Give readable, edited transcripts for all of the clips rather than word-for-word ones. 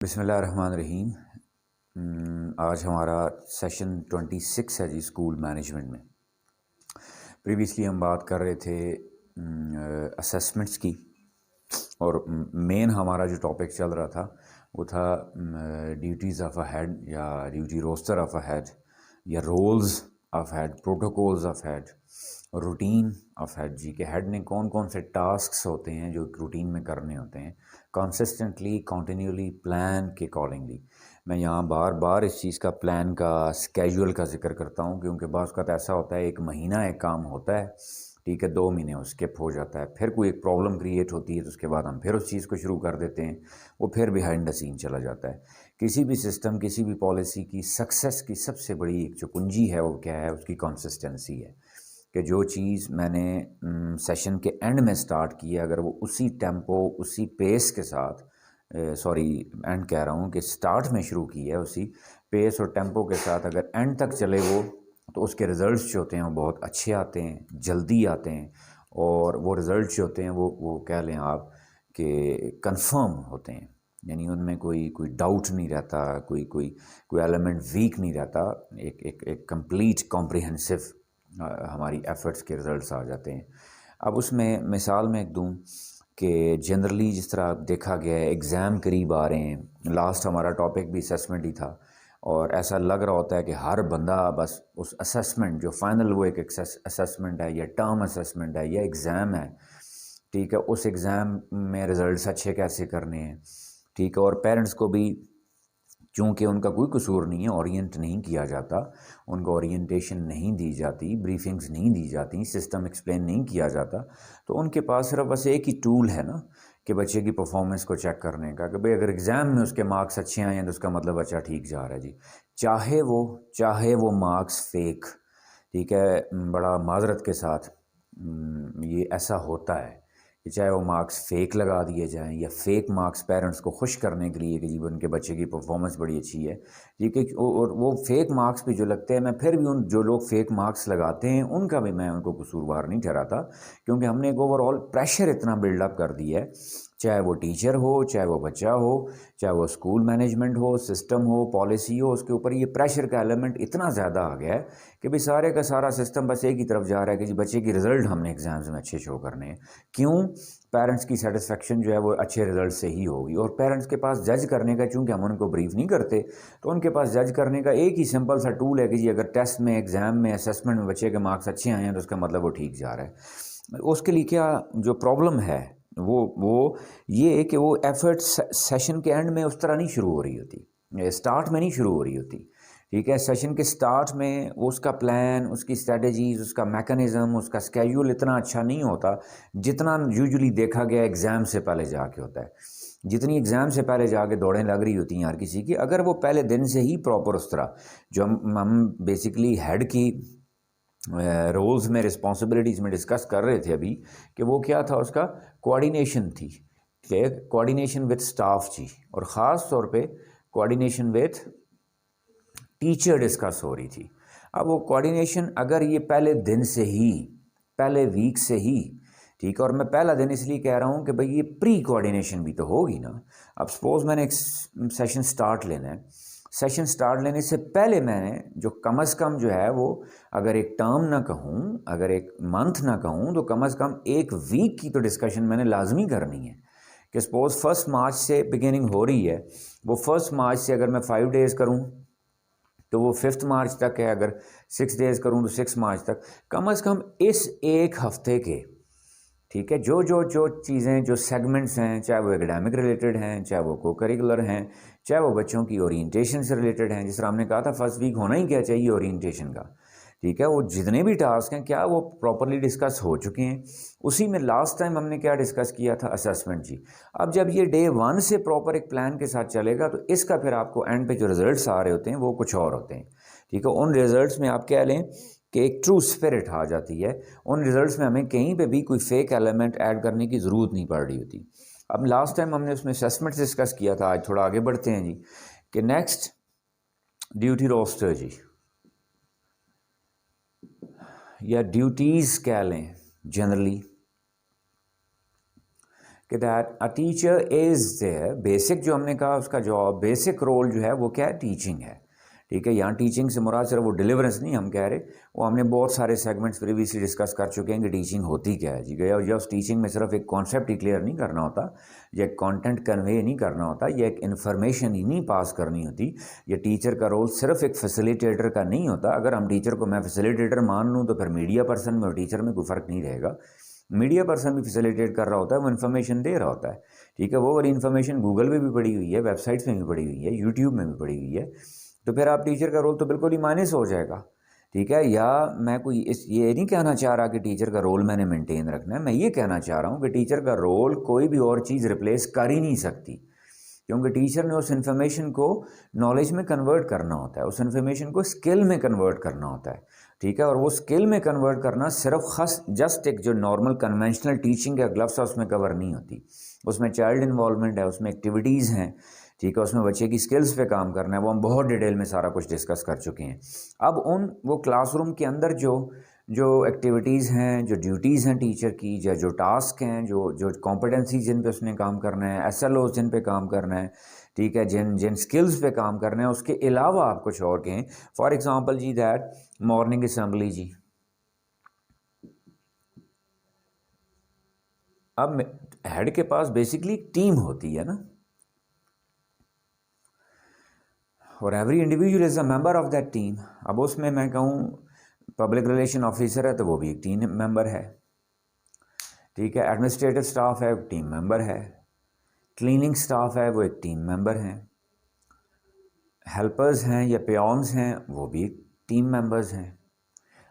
बिस्मिल्लाहिर्रहमानिर्रहीम। आज हमारा सेशन 26 है जी, स्कूल मैनेजमेंट में। प्रीवियसली हम बात कर रहे थे असेसमेंट्स की, और मेन हमारा जो टॉपिक चल रहा था वो था ड्यूटीज़ ऑफ अ हेड, या duty roster of a head, या roles of head, protocols of head, routine of head जी के हेड ने कौन कौन से टास्क्स होते हैं जो रूटीन में करने होते हैं, कंसिस्टेंटली कंटिन्यूली प्लान के अकॉर्डिंगली। मैं यहाँ बार बार इस चीज़ का, प्लान का, स्केड्यूल का जिक्र करता हूँ, क्योंकि बाज़ का ऐसा होता है एक महीना एक काम होता है, ठीक है, 2 महीने वो स्किप हो जाता है, फिर कोई एक प्रॉब्लम क्रिएट होती है तो उसके बाद हम फिर उस चीज़ को शुरू कर देते हैं, वो फिर बिहाइंड द सीन चला जाता है। किसी भी सिस्टम, किसी भी पॉलिसी की सक्सेस की सबसे बड़ी एक जो कुंजी है वो क्या है, उसकी कंसिस्टेंसी है। कि जो चीज़ मैंने सेशन के एंड में स्टार्ट की है, अगर वो उसी टेम्पो, उसी पेस के साथ, सॉरी एंड कह रहा हूँ, कि स्टार्ट में शुरू की है उसी पेस और टेम्पो के साथ, अगर एंड तक चले वो, तो उसके रिज़ल्ट्स जो होते हैं वो बहुत अच्छे आते हैं, जल्दी आते हैं, और वो रिज़ल्ट्स जो होते हैं वो कह लें आप कि कंफर्म होते हैं, यानी उनमें कोई कोई डाउट नहीं रहता, कोई कोई कोई एलिमेंट वीक नहीं रहता। एक एक एक कंप्लीट कॉम्प्रिहेंसिव हमारी एफ़र्ट्स के रिज़ल्ट्स आ जाते हैं। अब उसमें मिसाल मैं एक दूँ कि जनरली जिस तरह देखा गया है, एग्ज़ाम करीब आ रहे हैं, लास्ट हमारा टॉपिक भी असेसमेंट ही था, और ऐसा लग रहा होता है कि हर बंदा बस उस असेसमेंट, जो फाइनल वो एक असेसमेंट है, या टर्म असेसमेंट है, या एग्ज़ाम है, ठीक है, उस एग्ज़ाम में रिज़ल्ट्स अच्छे कैसे करने हैं, ठीक है। और पेरेंट्स को भी, चूँकि उनका कोई कसूर नहीं है, ओरिएंट नहीं किया जाता, उनको ओरिएंटेशन नहीं दी जाती, ब्रीफिंग्स नहीं दी जाती, सिस्टम एक्सप्लेन नहीं किया जाता, तो उनके पास सिर्फ बस एक ही टूल है ना, कि बच्चे की परफॉर्मेंस को चेक करने का, कि भाई अगर एग्ज़ाम में उसके मार्क्स अच्छे आए हैं तो उसका मतलब बच्चा ठीक जा रहा है जी। चाहे वो मार्क्स फेक, ठीक है, बड़ा माजरत के साथ ये ऐसा होता है कि चाहे वो मार्क्स फ़ेक लगा दिए जाएँ, या फ़ेक मार्क्स पेरेंट्स को खुश करने के लिए कि जी उनके बच्चे की परफॉर्मेंस बड़ी अच्छी है, ठीक है। और वो फ़ेक मार्क्स भी जो लगते हैं, मैं फिर भी उन जो लोग फ़ेक मार्क्स लगाते हैं उनका भी मैं उनको कसूरवार नहीं ठहराता, क्योंकि हमने एक ओवरऑल प्रेशर इतना बिल्डअप कर दिया है, चाहे वो टीचर हो, चाहे वो बच्चा हो, चाहे वो स्कूल मैनेजमेंट हो, सिस्टम हो, पॉलिसी हो, उसके ऊपर ये प्रेशर का एलिमेंट इतना ज़्यादा आ गया है कि भाई सारे का सारा सिस्टम बस एक ही तरफ जा रहा है कि जी बच्चे की रिज़ल्ट हमने एग्ज़ाम्स में अच्छे शो करने हैं। क्यों? पेरेंट्स की सेटिस्फेक्शन जो है वो अच्छे रिज़ल्ट से ही होगी, और पेरेंट्स के पास जज करने का, चूँकि हम उनको ब्रीफ नहीं करते, तो उनके पास जज करने का एक ही सिंपल सा टूल है कि जी अगर टेस्ट में, एग्ज़ाम में, असेसमेंट में बच्चे के मार्क्स अच्छे आए हैं तो उसका मतलब वो ठीक जा रहा है। उसके लिए क्या जो प्रॉब्लम है वो ये है कि वो एफर्ट सेशन के एंड में उस तरह नहीं शुरू हो रही होती, स्टार्ट में नहीं शुरू हो रही होती, ठीक है। सेशन के स्टार्ट में उसका प्लान, उसकी स्ट्रेटजीज, उसका मैकेनिज़्म, उसका स्केड्यूल इतना अच्छा नहीं होता जितना यूजुअली देखा गया एग्ज़ाम से पहले जाके होता है। जितनी एग्ज़ाम से पहले जाके दौड़ें लग रही होती हैं हर किसी की, अगर वो पहले दिन से ही प्रॉपर उस तरह, जो हम बेसिकली हेड की रोल्स में, रिस्पॉन्सिबिलिटीज़ में डिस्कस कर रहे थे अभी, कि वो क्या था, उसका कोऑर्डिनेशन थी, कि कोऑर्डिनेशन विद स्टाफ जी, और ख़ास तौर पे कोऑर्डिनेशन विद टीचर डिस्कस हो रही थी। अब वो कोऑर्डिनेशन अगर ये पहले दिन से ही, पहले वीक से ही, ठीक है, और मैं पहला दिन इसलिए कह रहा हूँ कि भाई ये प्री कोऑर्डिनेशन भी तो होगी ना। अब सपोज़ मैंने एक सेशन स्टार्ट लेना है, सेशन स्टार्ट लेने से पहले मैंने जो कम अज़ कम जो है वो, अगर एक टर्म ना कहूँ, अगर एक मंथ ना कहूँ, तो कम अज़ कम एक वीक की तो डिस्कशन मैंने लाजमी करनी है। कि सपोज़ 1 मार्च से बिगिनिंग हो रही है, वो 1 मार्च से अगर मैं 5 डेज़ करूँ तो वो 5 मार्च तक है, अगर 6 डेज़ करूँ तो 6 मार्च तक, कम अज़ कम इस एक हफ्ते के, ठीक है, जो जो जो चीज़ें, जो सेगमेंट्स हैं, चाहे वो एकेडमिक रिलेटेड हैं, चाहे वो को करिकुलर हैं, चाहे वो बच्चों की ओरिएंटेशन से रिलेटेड हैं, जिस तरह हमने कहा था फर्स्ट वीक होना ही क्या चाहिए ओरिएंटेशन का, ठीक है, वो जितने भी टास्क हैं क्या वो प्रॉपरली डिस्कस हो चुके हैं। उसी में लास्ट टाइम हमने क्या डिस्कस किया था, असेसमेंट जी। अब जब ये डे 1 से प्रॉपर एक प्लान के साथ चलेगा, तो इसका फिर आपको एंड पे जो रिजल्ट्स आ रहे होते हैं वो कुछ और होते हैं, ठीक है। उन रिजल्ट्स में आप कह लें कि एक ट्रू स्पिरिट आ जाती है, उन रिजल्ट्स में हमें कहीं पे भी कोई फेक एलिमेंट ऐड करने की ज़रूरत नहीं पड़ रही होती। अब लास्ट टाइम हमने उसमें असेसमेंट डिस्कस किया था, आज थोड़ा आगे बढ़ते हैं जी, कि नेक्स्ट ड्यूटी रोस्टर जी, या ड्यूटीज़ कह लें जनरली, कि that a teacher is there, basic जो हमने कहा उसका जॉब, बेसिक रोल जो है वो क्या है, टीचिंग है। ठीक है, यहाँ टीचिंग से मुराद सिर्फ वो डिलीवरेंस नहीं हम कह रहे, वो हमने बहुत सारे सेगमेंट्स प्रीवियसली डिस्कस कर चुके हैं कि टीचिंग होती क्या है जी। या उस टीचिंग में सिर्फ एक कॉन्सेप्ट ही क्लियर नहीं करना होता, या एक कॉन्टेंट कन्वे नहीं करना होता, या एक इन्फॉर्मेशन ही नहीं पास करनी होती। या टीचर का रोल सिर्फ एक फैसिलिटेटर का नहीं होता। अगर हम टीचर को मैं फैसिलिटेटर मान लूँ तो फिर मीडिया पर्सन में और टीचर में कोई फ़र्क नहीं रहेगा। मीडिया पर्सन भी फैसिलिटेट कर रहा होता है, वो इन्फॉर्मेशन दे रहा होता है। ठीक है, वो वाली इन्फॉर्मेशन गूगल में भी पड़ी हुई है, वेबसाइट्स में भी पड़ी हुई है, यूट्यूब में भी पड़ी हुई है। तो फिर आप टीचर का रोल तो बिल्कुल ही माइनस हो जाएगा। ठीक है, या मैं कोई ये नहीं कहना चाह रहा कि टीचर का रोल मैंने मेंटेन रखना है, मैं ये कहना चाह रहा हूँ कि टीचर का रोल कोई भी और चीज़ रिप्लेस कर ही नहीं सकती, क्योंकि टीचर ने उस इन्फॉर्मेशन को नॉलेज में कन्वर्ट करना होता है, उस इन्फॉर्मेशन को स्किल में कन्वर्ट करना होता है। ठीक है, और वो स्किल में कन्वर्ट करना सिर्फ खास जस्ट एक जो नॉर्मल कन्वेंशनल टीचिंग या ग्लव्स है उसमें कवर नहीं होती। उसमें चाइल्ड इन्वॉल्वमेंट है, उसमें एक्टिविटीज़ हैं। ठीक है, उसमें बच्चे की स्किल्स पे काम करना है, वो हम बहुत डिटेल में सारा कुछ डिस्कस कर चुके हैं। अब वो क्लासरूम के अंदर जो जो एक्टिविटीज़ हैं, जो ड्यूटीज़ हैं टीचर की, या जो टास्क हैं, जो जो कॉम्पिटेंसी जिन पे उसने काम करना है, SLO जिन पे काम करना है, ठीक है, जिन जिन स्किल्स पे काम करना है, उसके अलावा आप कुछ और कहें। फॉर एग्ज़ाम्पल जी दैट मॉर्निंग असम्बली जी। अब हेड के पास बेसिकली टीम होती है ना, और every individual is a member of that team. अब उसमें मैं कहूँ पब्लिक रिलेशन ऑफिसर है तो वो भी एक टीम मेंबर है। ठीक है, एडमिनिस्ट्रेटिव स्टाफ है, टीम मेंबर है। क्लीनिंग स्टाफ है, वो एक टीम मेंबर हैं। हेल्पर्स हैं या पेयॉन्स हैं, वो भी टीम मेंबर्स हैं।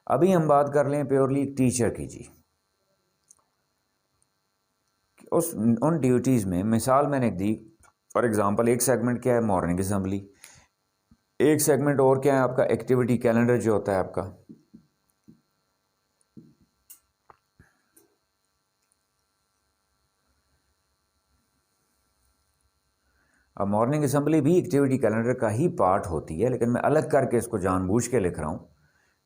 अभी हम बात कर लें प्योरली टीचर की जी। उस उन ड्यूटीज़ में मिसाल मैंने दी, फॉर एग्ज़ाम्पल एक सेगमेंट क्या है, मॉर्निंग असम्बली। एक सेगमेंट और क्या है आपका, एक्टिविटी कैलेंडर जो होता है आपका। अब मॉर्निंग असम्बली भी एक्टिविटी कैलेंडर का ही पार्ट होती है, लेकिन मैं अलग करके इसको जानबूझ के लिख रहा हूँ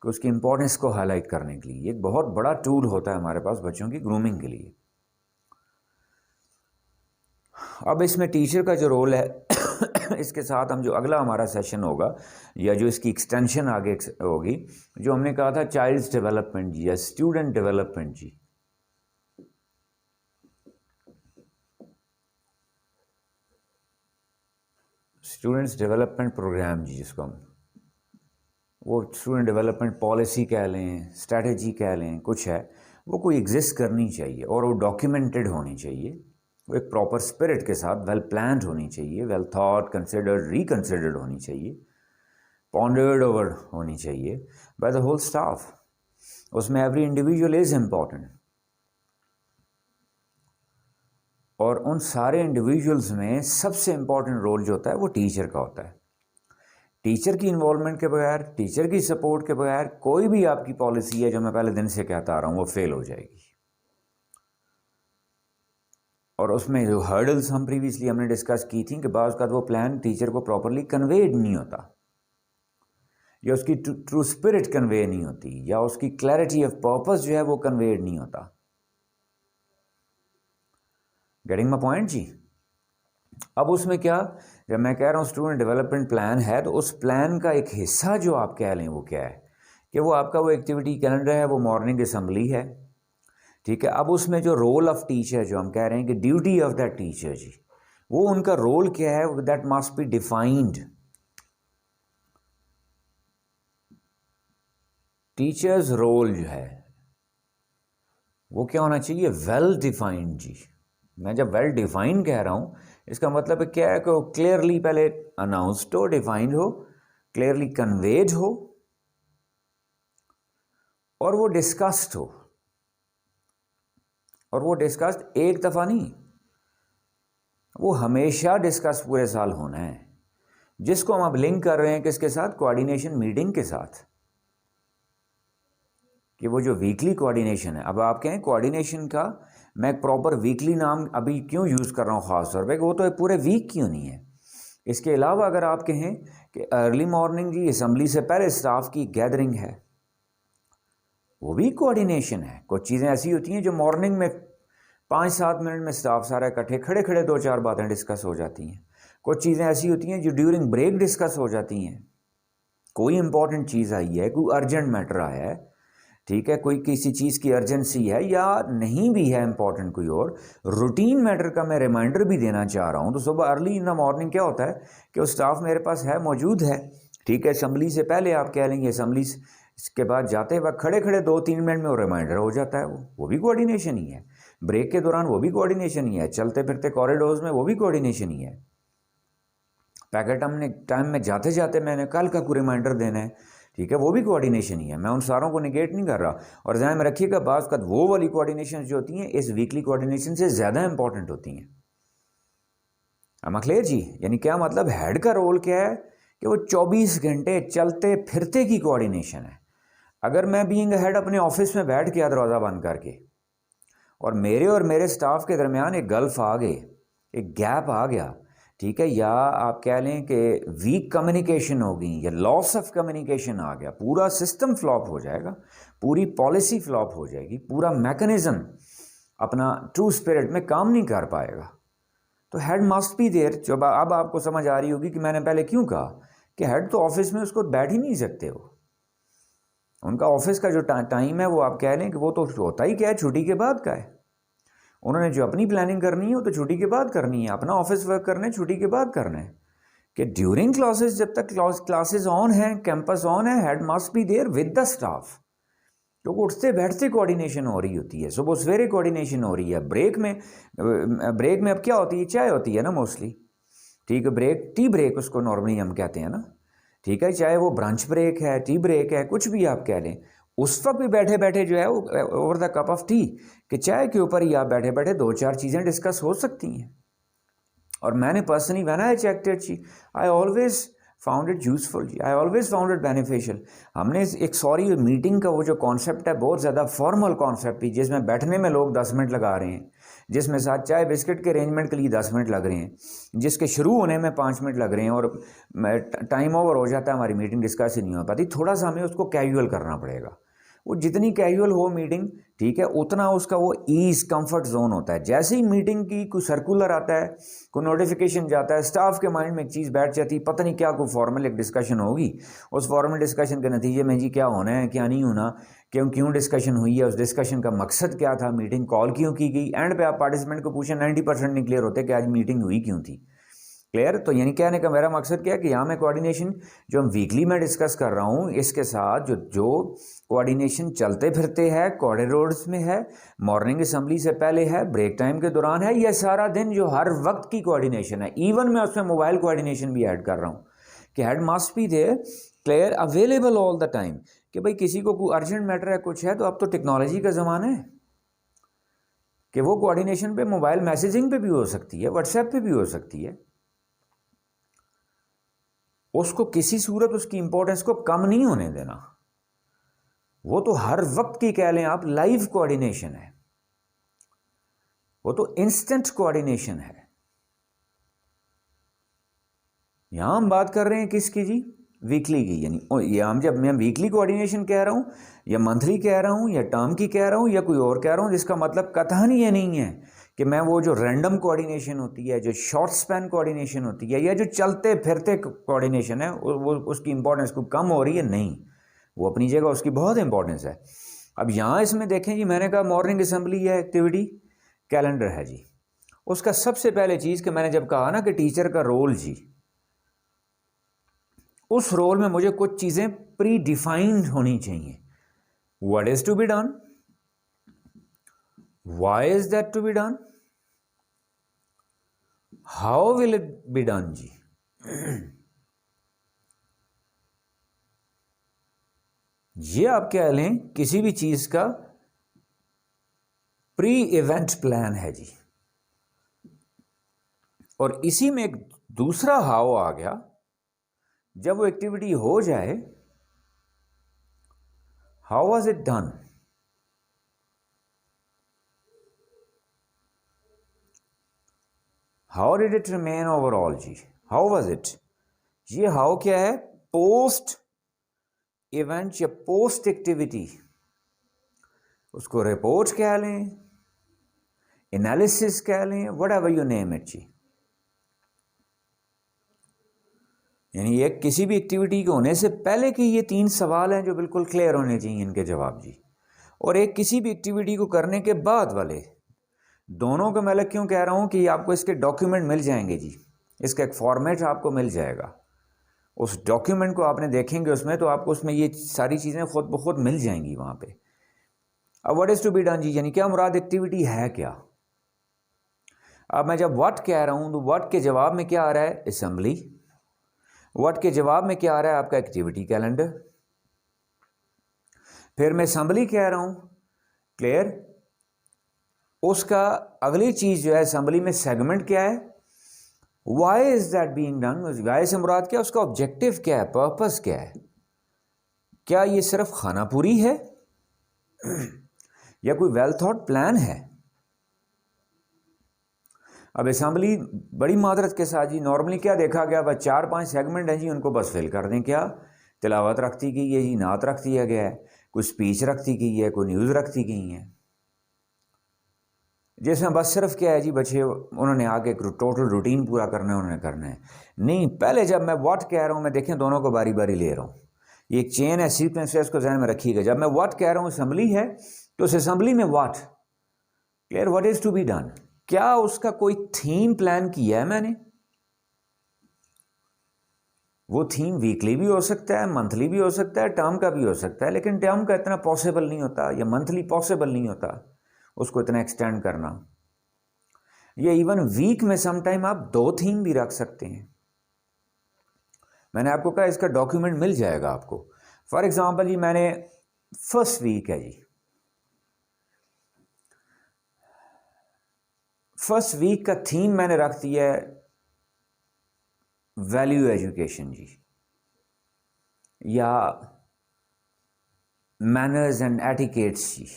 कि उसकी इंपॉर्टेंस को हाईलाइट करने के लिए। एक बहुत बड़ा टूल होता है हमारे पास बच्चों की ग्रूमिंग के लिए। अब इसमें टीचर का जो रोल है इसके साथ हम जो अगला हमारा सेशन होगा, या जो इसकी एक्सटेंशन आगे होगी, जो हमने कहा था चाइल्ड्स डेवलपमेंट जी, या स्टूडेंट डेवलपमेंट जी। स्टूडेंट्स डेवलपमेंट प्रोग्राम जी, जिसको हम वो स्टूडेंट डेवलपमेंट पॉलिसी कह लें, स्ट्रैटेजी कह लें, कुछ है, वो कोई एग्जिस्ट करनी चाहिए और वो डॉक्यूमेंटेड होनी चाहिए। वो एक प्रॉपर स्पिरिट के साथ वेल प्लान्ड होनी चाहिए, वेल थॉट, कंसिडर्ड, रिकंसिडर्ड होनी चाहिए, पॉन्डर्ड ओवर होनी चाहिए बाय द होल स्टाफ। उसमें एवरी इंडिविजुअल इज़ इम्पॉर्टेंट, और उन सारे इंडिविजुअल्स में सबसे इम्पॉर्टेंट रोल जो होता है वो टीचर का होता है। टीचर की इन्वॉल्वमेंट के बगैर, टीचर की सपोर्ट के बगैर कोई भी आपकी पॉलिसी है, जो मैं पहले दिन से कहता आ रहा हूँ, वो फेल हो जाएगी। और उसमें जो हर्डल्स हम प्रीवियसली हमने डिस्कस की थी कि बाज़ का वो प्लान टीचर को प्रॉपरली कन्वेड नहीं होता, या उसकी ट्रू स्पिरिट कन्वे नहीं होती, या उसकी क्लैरिटी ऑफ पर्पस जो है वो कन्वेड नहीं होता। गेटिंग माय पॉइंट जी। अब उसमें क्या, जब मैं कह रहा हूँ स्टूडेंट डेवलपमेंट प्लान है, तो उस प्लान का एक हिस्सा जो आप कह लें वो क्या है, कि वो आपका वो एक्टिविटी कैलेंडर है, वो मॉर्निंग असम्बली है। ठीक है, अब उसमें जो रोल ऑफ टीचर जो हम कह रहे हैं कि ड्यूटी ऑफ दैट टीचर जी, वो उनका रोल क्या है, that must be defined. Teacher's role जो है वो क्या होना चाहिए, वेल डिफाइंड जी। मैं जब वेल डिफाइंड कह रहा हूँ, इसका मतलब है क्या है कि क्लियरली पहले अनाउंस्ड हो, डिफाइंड हो, क्लियरली कन्वेड हो, और वो डिस्कस्ड हो। और वो डिस्कस्ड एक दफ़ा नहीं, वो हमेशा डिस्कस पूरे साल होना है, जिसको हम अब लिंक कर रहे हैं किसके साथ, कोऑर्डिनेशन मीटिंग के साथ, कि वो जो वीकली कोऑर्डिनेशन है। अब आप कहें कोऑर्डिनेशन का मैं एक प्रॉपर वीकली नाम अभी क्यों यूज़ कर रहा हूँ ख़ास तौर पे, वो तो पूरे वीक क्यों नहीं है। इसके अलावा अगर आप कहें कि अर्ली मॉर्निंग जी असम्बली से पहले स्टाफ की गैदरिंग है, वो भी कोऑर्डिनेशन है। कुछ चीज़ें ऐसी होती हैं जो मॉर्निंग में 5-7 मिनट में स्टाफ सारा इकट्ठे खड़े खड़े 2-4 बातें डिस्कस हो जाती हैं। कुछ चीज़ें ऐसी होती हैं जो ड्यूरिंग ब्रेक डिस्कस हो जाती हैं। कोई इंपॉर्टेंट चीज़ आई है, कोई अर्जेंट मैटर आया है, ठीक है, कोई किसी चीज़ की अर्जेंसी है या नहीं भी है इंपॉर्टेंट कोई और रूटीन मैटर का मैं रिमाइंडर भी देना चाह रहा हूँ, तो सुबह अर्ली इन द मॉर्निंग क्या होता है कि वो स्टाफ मेरे पास है, मौजूद है, ठीक है। असम्बली से पहले आप कह लेंगे, असम्बली के बाद जाते वक्त खड़े खड़े 2-3 मिनट में वो रिमाइंडर हो जाता है। वो भी कोऑर्डिनेशन ही है। ब्रेक के दौरान वो भी कोऑर्डिनेशन ही है। चलते फिरते कॉरिडोर्स में वो भी कोऑर्डिनेशन ही है। पैकेट हमने टाइम में जाते जाते मैंने कल का कोई रिमाइंडर देना है, ठीक है, वो भी कोऑर्डिनेशन ही है। मैं उन सारों को निगेट नहीं कर रहा। और ध्यान में रखिएगा, बात का वो वाली कोऑर्डिनेशन जो होती हैं इस वीकली कोऑर्डिनेशन से ज़्यादा इंपॉर्टेंट होती हैं। हम क्लियर जी? यानी क्या मतलब, हेड का रोल क्या है कि वो 24 घंटे चलते फिरते की कोऑर्डिनेशन है। अगर मैं बीइंग हेड अपने ऑफिस में बैठ गया दरवाज़ा बंद करके और मेरे स्टाफ के दरमियान एक गल्फ आ गई, एक गैप आ गया, ठीक है, या आप कह लें कि वीक कम्युनिकेशन होगी या लॉस ऑफ कम्युनिकेशन आ गया, पूरा सिस्टम फ्लॉप हो जाएगा, पूरी पॉलिसी फ्लॉप हो जाएगी, पूरा मैकेनिज्म अपना ट्रू स्पिरिट में काम नहीं कर पाएगा। तो हेड मस्ट बी देयर। जब अब आपको समझ आ रही होगी कि मैंने पहले क्यों कहा कि हेड तो ऑफिस में उसको बैठ ही नहीं सकते। हो उनका ऑफिस का जो टाइम है वो आप कह लें कि वो तो होता ही क्या है, छुट्टी के बाद का है। उन्होंने जो अपनी प्लानिंग करनी है वो तो छुट्टी के बाद करनी है, अपना ऑफिस वर्क करना है छुट्टी के बाद करना है। कि ड्यूरिंग क्लासेस, जब तक क्लासेस ऑन है, कैंपस ऑन है, head must be there with the staff. क्योंकि उठते बैठते कोऑर्डिनेशन हो रही होती है, सुबह सवेरे कोऑर्डिनेशन हो रही है। ब्रेक में अब क्या होती है, चाय होती है ना मोस्टली, ठीक है, ब्रेक, टी ब्रेक उसको नॉर्मली हम कहते हैं ना, ठीक है, चाहे वो ब्रंच ब्रेक है, टी ब्रेक है, कुछ भी आप कह लें। उस वक्त भी बैठे बैठे जो है वो over the cup of T कि चाय के ऊपर ही आप बैठे बैठे 2-4 चीज़ें डिस्कस हो सकती हैं। और मैंने personally when I checked it जी, I always found it useful जी, I always found it beneficial. हमने एक सॉरी मीटिंग का वो जो कॉन्सेप्ट है बहुत ज़्यादा फॉर्मल कॉन्सेप्ट ही, जिसमें बैठने में लोग 10 मिनट लगा रहे हैं, जिसमें साथ चाय बिस्किट के अरेंजमेंट के लिए 10 मिनट लग रहे हैं, जिसके शुरू होने में 5 मिनट लग रहे हैं और टाइम ओवर हो जाता है, हमारी मीटिंग डिस्कस ही नहीं हो पाती। थोड़ा सा हमें उसको कैजुअल करना पड़ेगा। वो जितनी कैजुअल हो मीटिंग, ठीक है, उतना उसका वो ईज कंफर्ट जोन होता है। जैसे ही मीटिंग की कोई सर्कुलर आता है, कोई नोटिफिकेशन जाता है, स्टाफ के माइंड में एक चीज़ बैठ जाती है, पता नहीं क्या कोई फॉर्मल एक डिस्कशन होगी, उस फॉर्मल डिस्कशन के नतीजे में जी क्या होना है क्या नहीं होना, क्यों डिस्कशन हुई है, उस डिस्कशन का मकसद क्या था, मीटिंग कॉल क्यों की गई। एंड पे आप पार्टिसिपेंट को पूछें 90% नहीं क्लियर होते कि आज मीटिंग हुई क्यों थी। क्लियर? तो यानी कहने का मेरा मकसद क्या है कि यहाँ मैं कोऑर्डिनेशन जो हम वीकली में डिस्कस कर रहा हूँ, इसके साथ जो कोऑर्डिनेशन चलते फिरते है, कॉरिडोर्स में है, मॉर्निंग असेंबली से पहले है, ब्रेक टाइम के दौरान है, यह सारा दिन जो हर वक्त की कोऑर्डिनेशन है। इवन मैं उसमें मोबाइल कोऑर्डिनेशन भी ऐड कर रहा हूँ कि head must be there, clear, available all the time. कि भाई किसी को कोई अर्जेंट मैटर है, कुछ है, तो अब तो टेक्नोलॉजी का ज़माना है कि वो कोऑर्डिनेशन पे मोबाइल मैसेजिंग पे भी हो सकती है, व्हाट्सएप पे भी हो सकती है। उसको किसी सूरत उसकी इंपॉर्टेंस को कम नहीं होने देना। वो तो हर वक्त की कह लें आप लाइव कोऑर्डिनेशन है, वो तो इंस्टेंट कोऑर्डिनेशन है। यहां हम बात कर रहे हैं किसकी जी, वीकली की। यानी ये हम जब मैं वीकली कोऑर्डिनेशन कह रहा हूं या मंथली कह रहा हूं या टर्म की कह रहा हूं या कोई और कह रहा हूं, जिसका मतलब कतई ये नहीं है कि मैं वो जो रैंडम कोऑर्डिनेशन होती है, जो शॉर्ट स्पैन कोऑर्डिनेशन होती है, या जो चलते फिरते कोऑर्डिनेशन है, वो उसकी इंपॉर्टेंस को कम हो रही है, नहीं, वो अपनी जगह उसकी बहुत इंपॉर्टेंस है। अब यहाँ इसमें देखें जी, मैंने कहा मॉर्निंग असेंबली है, एक्टिविटी कैलेंडर है जी। उसका सबसे पहले चीज़ कि मैंने जब कहा ना कि टीचर का रोल जी, उस रोल में मुझे कुछ चीज़ें प्री डिफाइंड होनी चाहिए। What is to be done, why is that to be done, how will it be done जी। ये आप कह लें किसी भी चीज का प्री इवेंट प्लान है जी। और इसी में एक दूसरा हाउ आ गया, जब वो एक्टिविटी हो जाए, how was it done, how did it remain overall जी, हाउ वाज इट। ये हाउ क्या है, पोस्ट इवेंट या पोस्ट एक्टिविटी, उसको रिपोर्ट कह लें एनालिसिस कह लें, व्हाटएवर यू नेम इट जी। यानी एक किसी भी एक्टिविटी के होने से पहले के ये 3 सवाल हैं जो बिल्कुल क्लियर होने चाहिए इनके जवाब जी। और एक किसी भी एक्टिविटी को करने के बाद वाले, दोनों को मैं क्यों कह रहा हूँ कि आपको इसके डॉक्यूमेंट मिल जाएंगे जी, इसका एक फॉर्मेट आपको मिल जाएगा। उस डॉक्यूमेंट को आपने देखेंगे उसमें, तो आपको उसमें ये सारी चीज़ें खुद ब खुद मिल जाएंगी वहाँ पे। अब what is to be done जी, यानी क्या मुराद एक्टिविटी है क्या। अब मैं जब व्हाट कह रहा हूँ तो व्हाट के जवाब में क्या आ रहा है, असेंबली। व्हाट के जवाब में क्या आ रहा है, आपका एक्टिविटी कैलेंडर। फिर मैं असेंबली कह रहा हूँ, क्लियर। उसका अगली चीज़ जो है असेंबली में सेगमेंट क्या है, why is that being done. Why से मुराद क्या, उसका ऑब्जेक्टिव क्या है, पर्पस क्या है। क्या ये सिर्फ खाना पूरी है या कोई वेल थॉट प्लान है। अब असेंबली बड़ी मादरत के साथ जी नॉर्मली क्या देखा गया, बस 4-5 सेगमेंट हैं जी, उनको बस फिल कर दें। क्या तिलावत रख दी गई है जी, नात रख दिया गया है, कोई स्पीच रख दी गई है, कोई न्यूज़ रख दी गई है, जिसमें बस सिर्फ क्या है जी, बच्चे उन्होंने आगे टोटल रूटीन पूरा करना है, उन्होंने करना है। नहीं, पहले जब मैं व्हाट कह रहा हूँ, मैं देखें दोनों को बारी बारी ले रहा हूँ, ये एक चेन है, सीक्वेंस है, इसको ध्यान में रखिएगा। जब मैं व्हाट कह रहा हूँ असेंबली है, तो उस असेंबली में what, clear, what is to be done, क्या उसका कोई थीम प्लान किया है मैंने। वो थीम वीकली भी हो सकता है, मंथली भी हो सकता है, टर्म का भी हो सकता है, लेकिन टर्म का इतना पॉसिबल नहीं होता, या मंथली पॉसिबल नहीं होता उसको इतना एक्सटेंड करना। या इवन वीक में समटाइम आप 2 थीम भी रख सकते हैं। मैंने आपको कहा इसका डॉक्यूमेंट मिल जाएगा आपको। फॉर एग्जांपल जी, मैंने फर्स्ट वीक है जी, फर्स्ट वीक का थीम मैंने रख दिया है वैल्यू एजुकेशन जी, या मैनर्स एंड एटिकेट्स जी।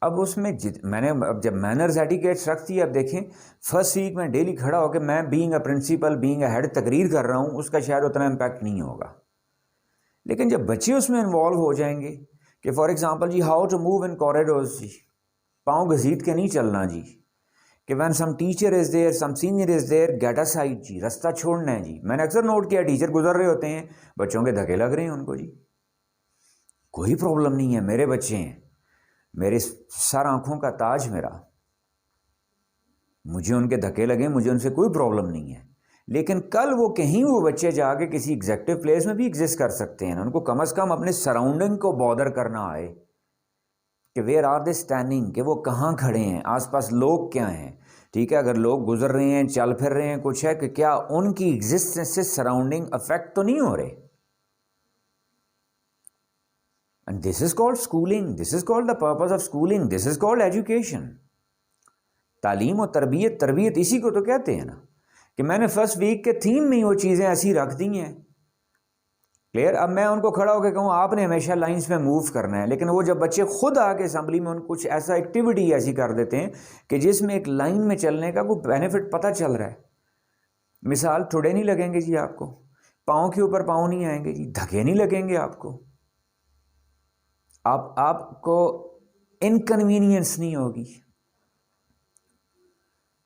अब उसमें मैंने अब जब मैनर्स एटिकेट्स रख दिया, अब देखें फर्स्ट वीक में डेली खड़ा होकर मैं being a principal, being a head तकरीर कर रहा हूँ, उसका शायद उतना इम्पैक्ट नहीं होगा। लेकिन जब बच्चे उसमें इन्वॉल्व हो जाएंगे कि फॉर एग्जांपल जी, how to move in corridors जी, पाँव घसीट के नहीं चलना जी, कि when some teacher is there, some senior is there, get aside जी, रास्ता छोड़ना है जी। मैंने अक्सर नोट किया टीचर गुजर रहे होते हैं, बच्चों के धक्के लग रहे हैं उनको जी, कोई प्रॉब्लम नहीं है, मेरे बच्चे हैं, मेरे सर आँखों का ताज मेरा, मुझे उनके धक्के लगे, मुझे उनसे कोई प्रॉब्लम नहीं है। लेकिन कल वो कहीं वो बच्चे जाके किसी एग्जेक्टिव प्लेस में भी एग्जिस्ट कर सकते हैं, उनको कम से कम अपने सराउंडिंग को बॉदर करना आए कि वेयर आर दे स्टैंडिंग, कि वो कहाँ खड़े हैं, आसपास लोग क्या हैं। ठीक है, अगर लोग गुजर रहे हैं, चल फिर रहे हैं, कुछ है, कि क्या उनकी एग्जिस्टेंस से सराउंडिंग अफेक्ट तो नहीं हो रहे। And this is called schooling, this is called the purpose of schooling, this is called education. तालीम और तरबियत, तरबियत इसी को तो कहते हैं ना, कि मैंने फर्स्ट वीक के थीम में ही वो चीज़ें ऐसी रख दी हैं, क्लियर। अब मैं उनको खड़ा होकर कहूँ आपने हमेशा लाइंस में मूव करना है, लेकिन वो जब बच्चे खुद आके असेंबली में उनको कुछ ऐसा एक्टिविटी ऐसी कर देते हैं कि जिसमें एक लाइन में चलने का कोई बेनिफिट पता चल रहा है। मिसाल, ठुडे नहीं लगेंगे जी आपको, पाँव के ऊपर पाँव नहीं आएंगे जी, धक्के नहीं लगेंगे आपको, आपको इनकन्वीनियंस नहीं होगी।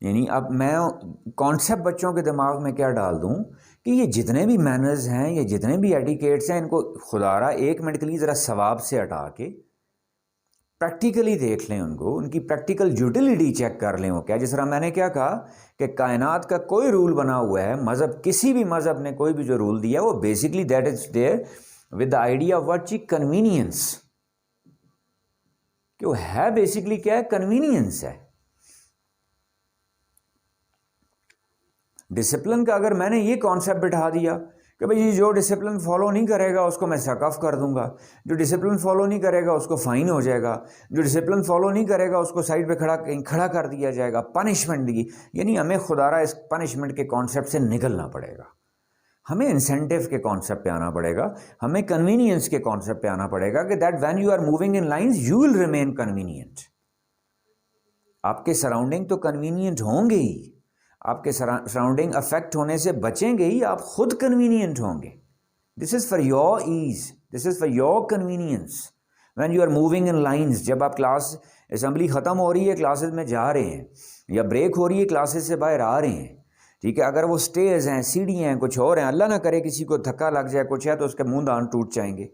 यानी अब मैं कॉन्सेप्ट बच्चों के दिमाग में क्या डाल दूं कि ये जितने भी मैनर्स हैं, ये जितने भी एटिकेट्स हैं, इनको खुदारा 1 मिनट के लिए ज़रा सवाब से हटा के प्रैक्टिकली देख लें, उनको उनकी प्रैक्टिकल यूटिलिटी चेक कर लें। वो क्या, जिस तरह मैंने क्या कहा कि कायनात का कोई रूल बना हुआ है, मज़हब, किसी भी मज़हब ने कोई भी जो रूल दिया है वो basically that is there with the idea of what जी, कन्वीनियंस। कि वो है बेसिकली क्या है, कन्वीनियंस है। डिसिप्लिन का अगर मैंने ये कॉन्सेप्ट बिठा दिया कि भाई जो डिसिप्लिन फॉलो नहीं करेगा उसको मैं सक ऑफ कर दूंगा, जो डिसिप्लिन फॉलो नहीं करेगा उसको फाइन हो जाएगा, जो डिसिप्लिन फॉलो नहीं करेगा उसको साइड पे खड़ा कर दिया जाएगा, पनिशमेंट दी, यानी हमें खुदारा इस पनिशमेंट के कॉन्सेप्ट से निकलना पड़ेगा, हमें इंसेंटिव के कॉन्सेप्ट पे आना पड़ेगा, हमें कन्वीनियंस के कॉन्सेप्ट पे आना पड़ेगा कि that when you are moving in lines you will remain convenient. आपके सराउंडिंग तो कन्वीनियंट होंगे ही, आपके सराउंडिंग अफेक्ट होने से बचेंगे ही, आप खुद कन्वीनियंट होंगे। This is for your ease, this is for your convenience when you are moving in lines. जब आप क्लास असेंबली ख़त्म हो रही है, क्लासेस में जा रहे हैं, या ब्रेक हो रही है, क्लासेस से बाहर आ रहे हैं, ठीक है, अगर वो स्टेज हैं, सीढ़ियाँ हैं, कुछ और हैं, अल्लाह ना करे किसी को धक्का लग जाए, कुछ है, तो उसके मुंह दान टूट जाएंगे।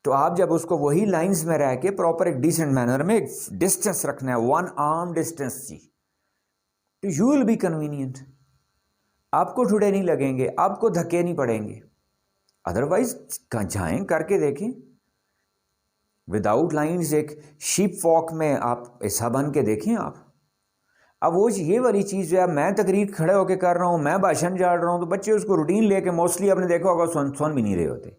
तो आप जब उसको वही लाइंस में रह के प्रॉपर एक डिसेंट मैनर में डिस्टेंस रखना है, 1 आर्म डिस्टेंस जी, तो यू विल बी कन्वीनियंट। आपको ठुडे नहीं लगेंगे, आपको धक्के नहीं पड़ेंगे। अदरवाइज जाएं, करके देखें विदाउट लाइंस, एक शीप वॉक में आप ऐसा बन के देखें आप। अब वो ये वाली चीज़ जो है, मैं तकरीर खड़े होकर कर रहा हूँ, मैं भाषण झाड़ रहा हूँ, तो बच्चे उसको रूटीन लेके मोस्टली आपने देखा होगा सुन भी नहीं रहे होते,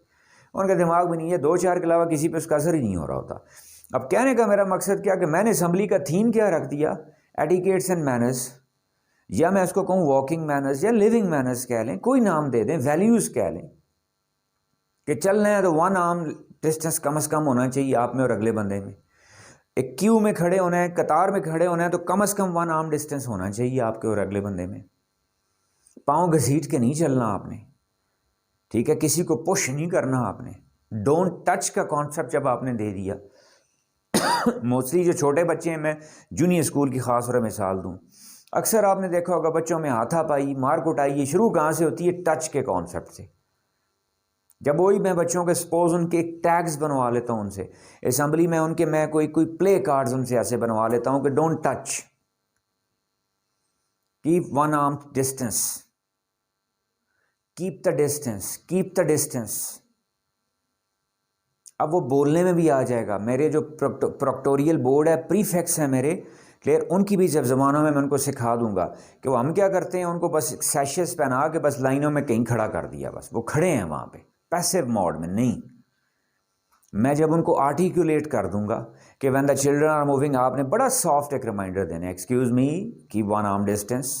उनका दिमाग भी नहीं है, 2-4 के अलावा किसी पे उसका असर ही नहीं हो रहा होता। अब कहने का मेरा मकसद क्या कि मैंने असेंबली का थीम क्या रख दिया, एटिकेट्स एंड मैनर्स, या मैं इसको कहूँ वॉकिंग मैनर्स या लिविंग मैनर्स कह लें, कोई नाम दे दें, वैल्यूज़ कह लें, कि चल रहे हैं तो 1 आर्म डिस्टेंस कम से कम होना चाहिए आप में और अगले बंदे में। एक क्यू में खड़े होना है, कतार में खड़े होना है, तो कम से कम 1 आर्म डिस्टेंस होना चाहिए आपके और अगले बंदे में। पाँव घसीट के नहीं चलना आपने, ठीक है, किसी को पुश नहीं करना आपने। डोंट टच का कॉन्सेप्ट जब आपने दे दिया मोस्टली जो छोटे बच्चे हैं, मैं जूनियर स्कूल की खास तौर मिसाल दूं, अक्सर आपने देखा होगा बच्चों में हाथापाई, मार कुटाई, ये शुरू कहाँ से होती है, टच के कॉन्सेप्ट से। जब वही मैं बच्चों के सपोज उनके एक टैग्स बनवा लेता हूँ उनसे असेंबली में, उनके मैं कोई प्ले कार्ड्स उनसे ऐसे बनवा लेता हूँ कि don't touch, keep 1 arm distance, keep the distance, keep the distance. अब वो बोलने में भी आ जाएगा। मेरे जो प्रोक्टोरियल बोर्ड है, प्रीफेक्स है मेरे, क्लियर, उनकी भी जब ज़मानों में मैं उनको सिखा दूंगा कि वो हम क्या करते हैं, उनको बस सैशेस पहना के बस लाइनों में कहीं खड़ा कर दिया, बस वो खड़े हैं वहाँ पे पैसिव मोड में। नहीं, मैं जब उनको आर्टिकुलेट कर दूंगा कि when the children are moving, आपने बड़ा सॉफ्ट एक रिमाइंडर देना, excuse me, keep 1 arm distance,